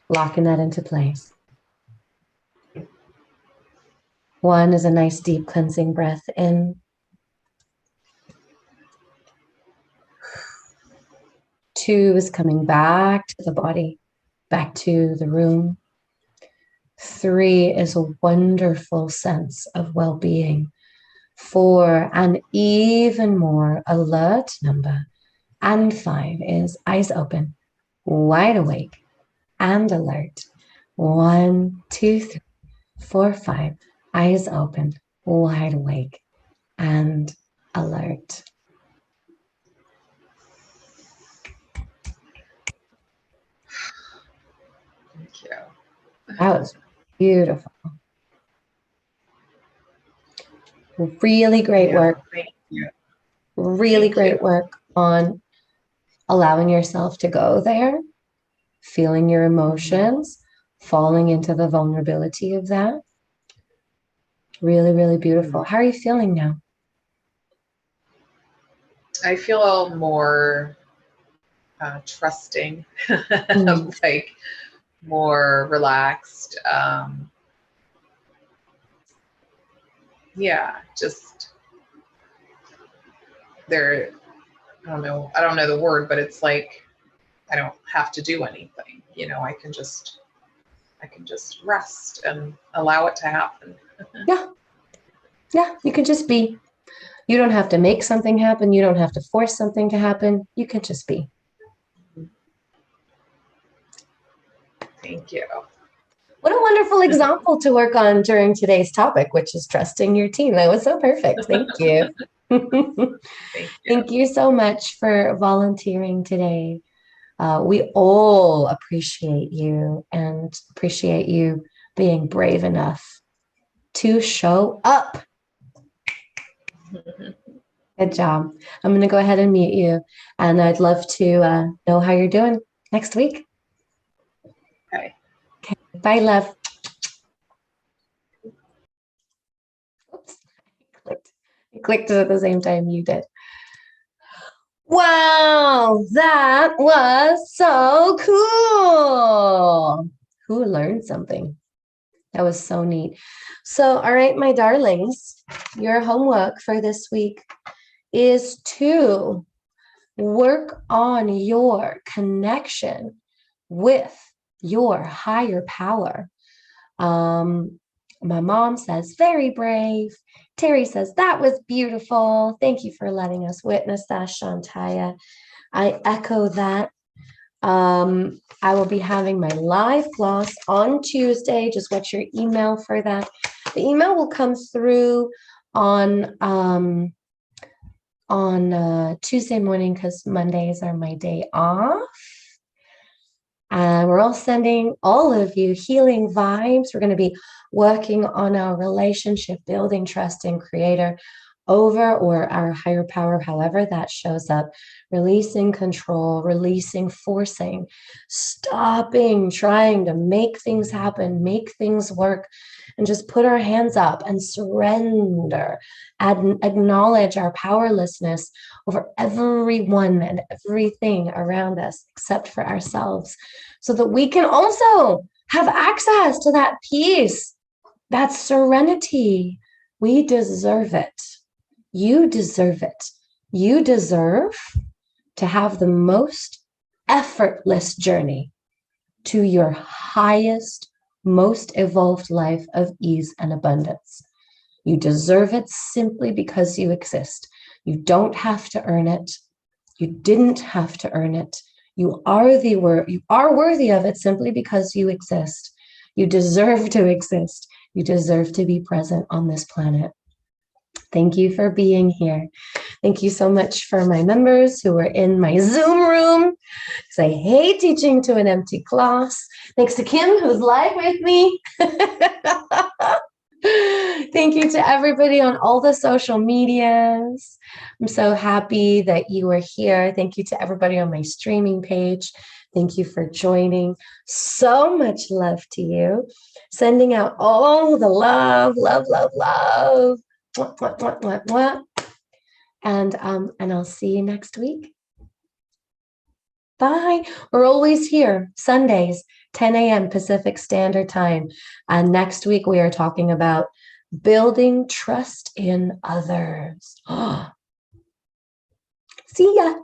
Locking that into place. 1 is a nice deep cleansing breath in. 2 is coming back to the body, back to the room. 3 is a wonderful sense of well-being. 4, an even more alert number. And 5 is eyes open, wide awake, and alert. 1, 2, 3, 4, 5. Eyes open, wide awake, and alert. Thank you. That was beautiful. Really great work. Thank you. Really great work on allowing yourself to go there, feeling your emotions, falling into the vulnerability of that. Really, really beautiful. How are you feeling now? I feel more trusting, like more relaxed. Yeah, just there. I don't know the word, but it's like I don't have to do anything. You know, I can just rest and allow it to happen. Yeah. Yeah, you can just be. You don't have to make something happen. You don't have to force something to happen. You can just be. Thank you. What a wonderful example to work on during today's topic, which is trusting your team. That was so perfect. Thank you. Thank you. Thank you so much for volunteering today. We all appreciate you and appreciate you being brave enough to show up. Good job. I'm going to go ahead and mute you, and I'd love to know how you're doing next week. Okay. Okay. Bye, love. Oops. I clicked it at the same time you did. Wow, that was so cool. Who learned something? That was so neat. So, all right, my darlings, your homework for this week is to work on your connection with your higher power. My mom says, very brave. Terry says, that was beautiful. Thank you for letting us witness that, Shantaya. I echo that. I will be having my live class on Tuesday. Just watch your email for that. The email will come through on Tuesday morning because Mondays are my day off. And we're all sending all of you healing vibes. We're going to be working on our relationship, building trust in Creator over or our higher power, however that shows up, releasing control, releasing forcing, stopping trying to make things happen, make things work, and just put our hands up and surrender and acknowledge our powerlessness over everyone and everything around us except for ourselves, so that we can also have access to that peace, that serenity. We deserve it. You deserve it. You deserve to have the most effortless journey to your highest, most evolved life of ease and abundance. You deserve it simply because you exist. You don't have to earn it. You didn't have to earn it. You are worthy of it simply because you exist. You deserve to exist. You deserve to be present on this planet. Thank you for being here. Thank you so much for my members who are in my Zoom room, because I hate teaching to an empty class. Thanks to Kim, who's live with me. Thank you to everybody on all the social medias. I'm so happy that you are here. Thank you to everybody on my streaming page. Thank you for joining. So much love to you. Sending out all the love, love, love, love. And I'll see you next week. Bye. We're always here Sundays, 10 a.m. Pacific Standard Time. And next week we are talking about building trust in others. See ya.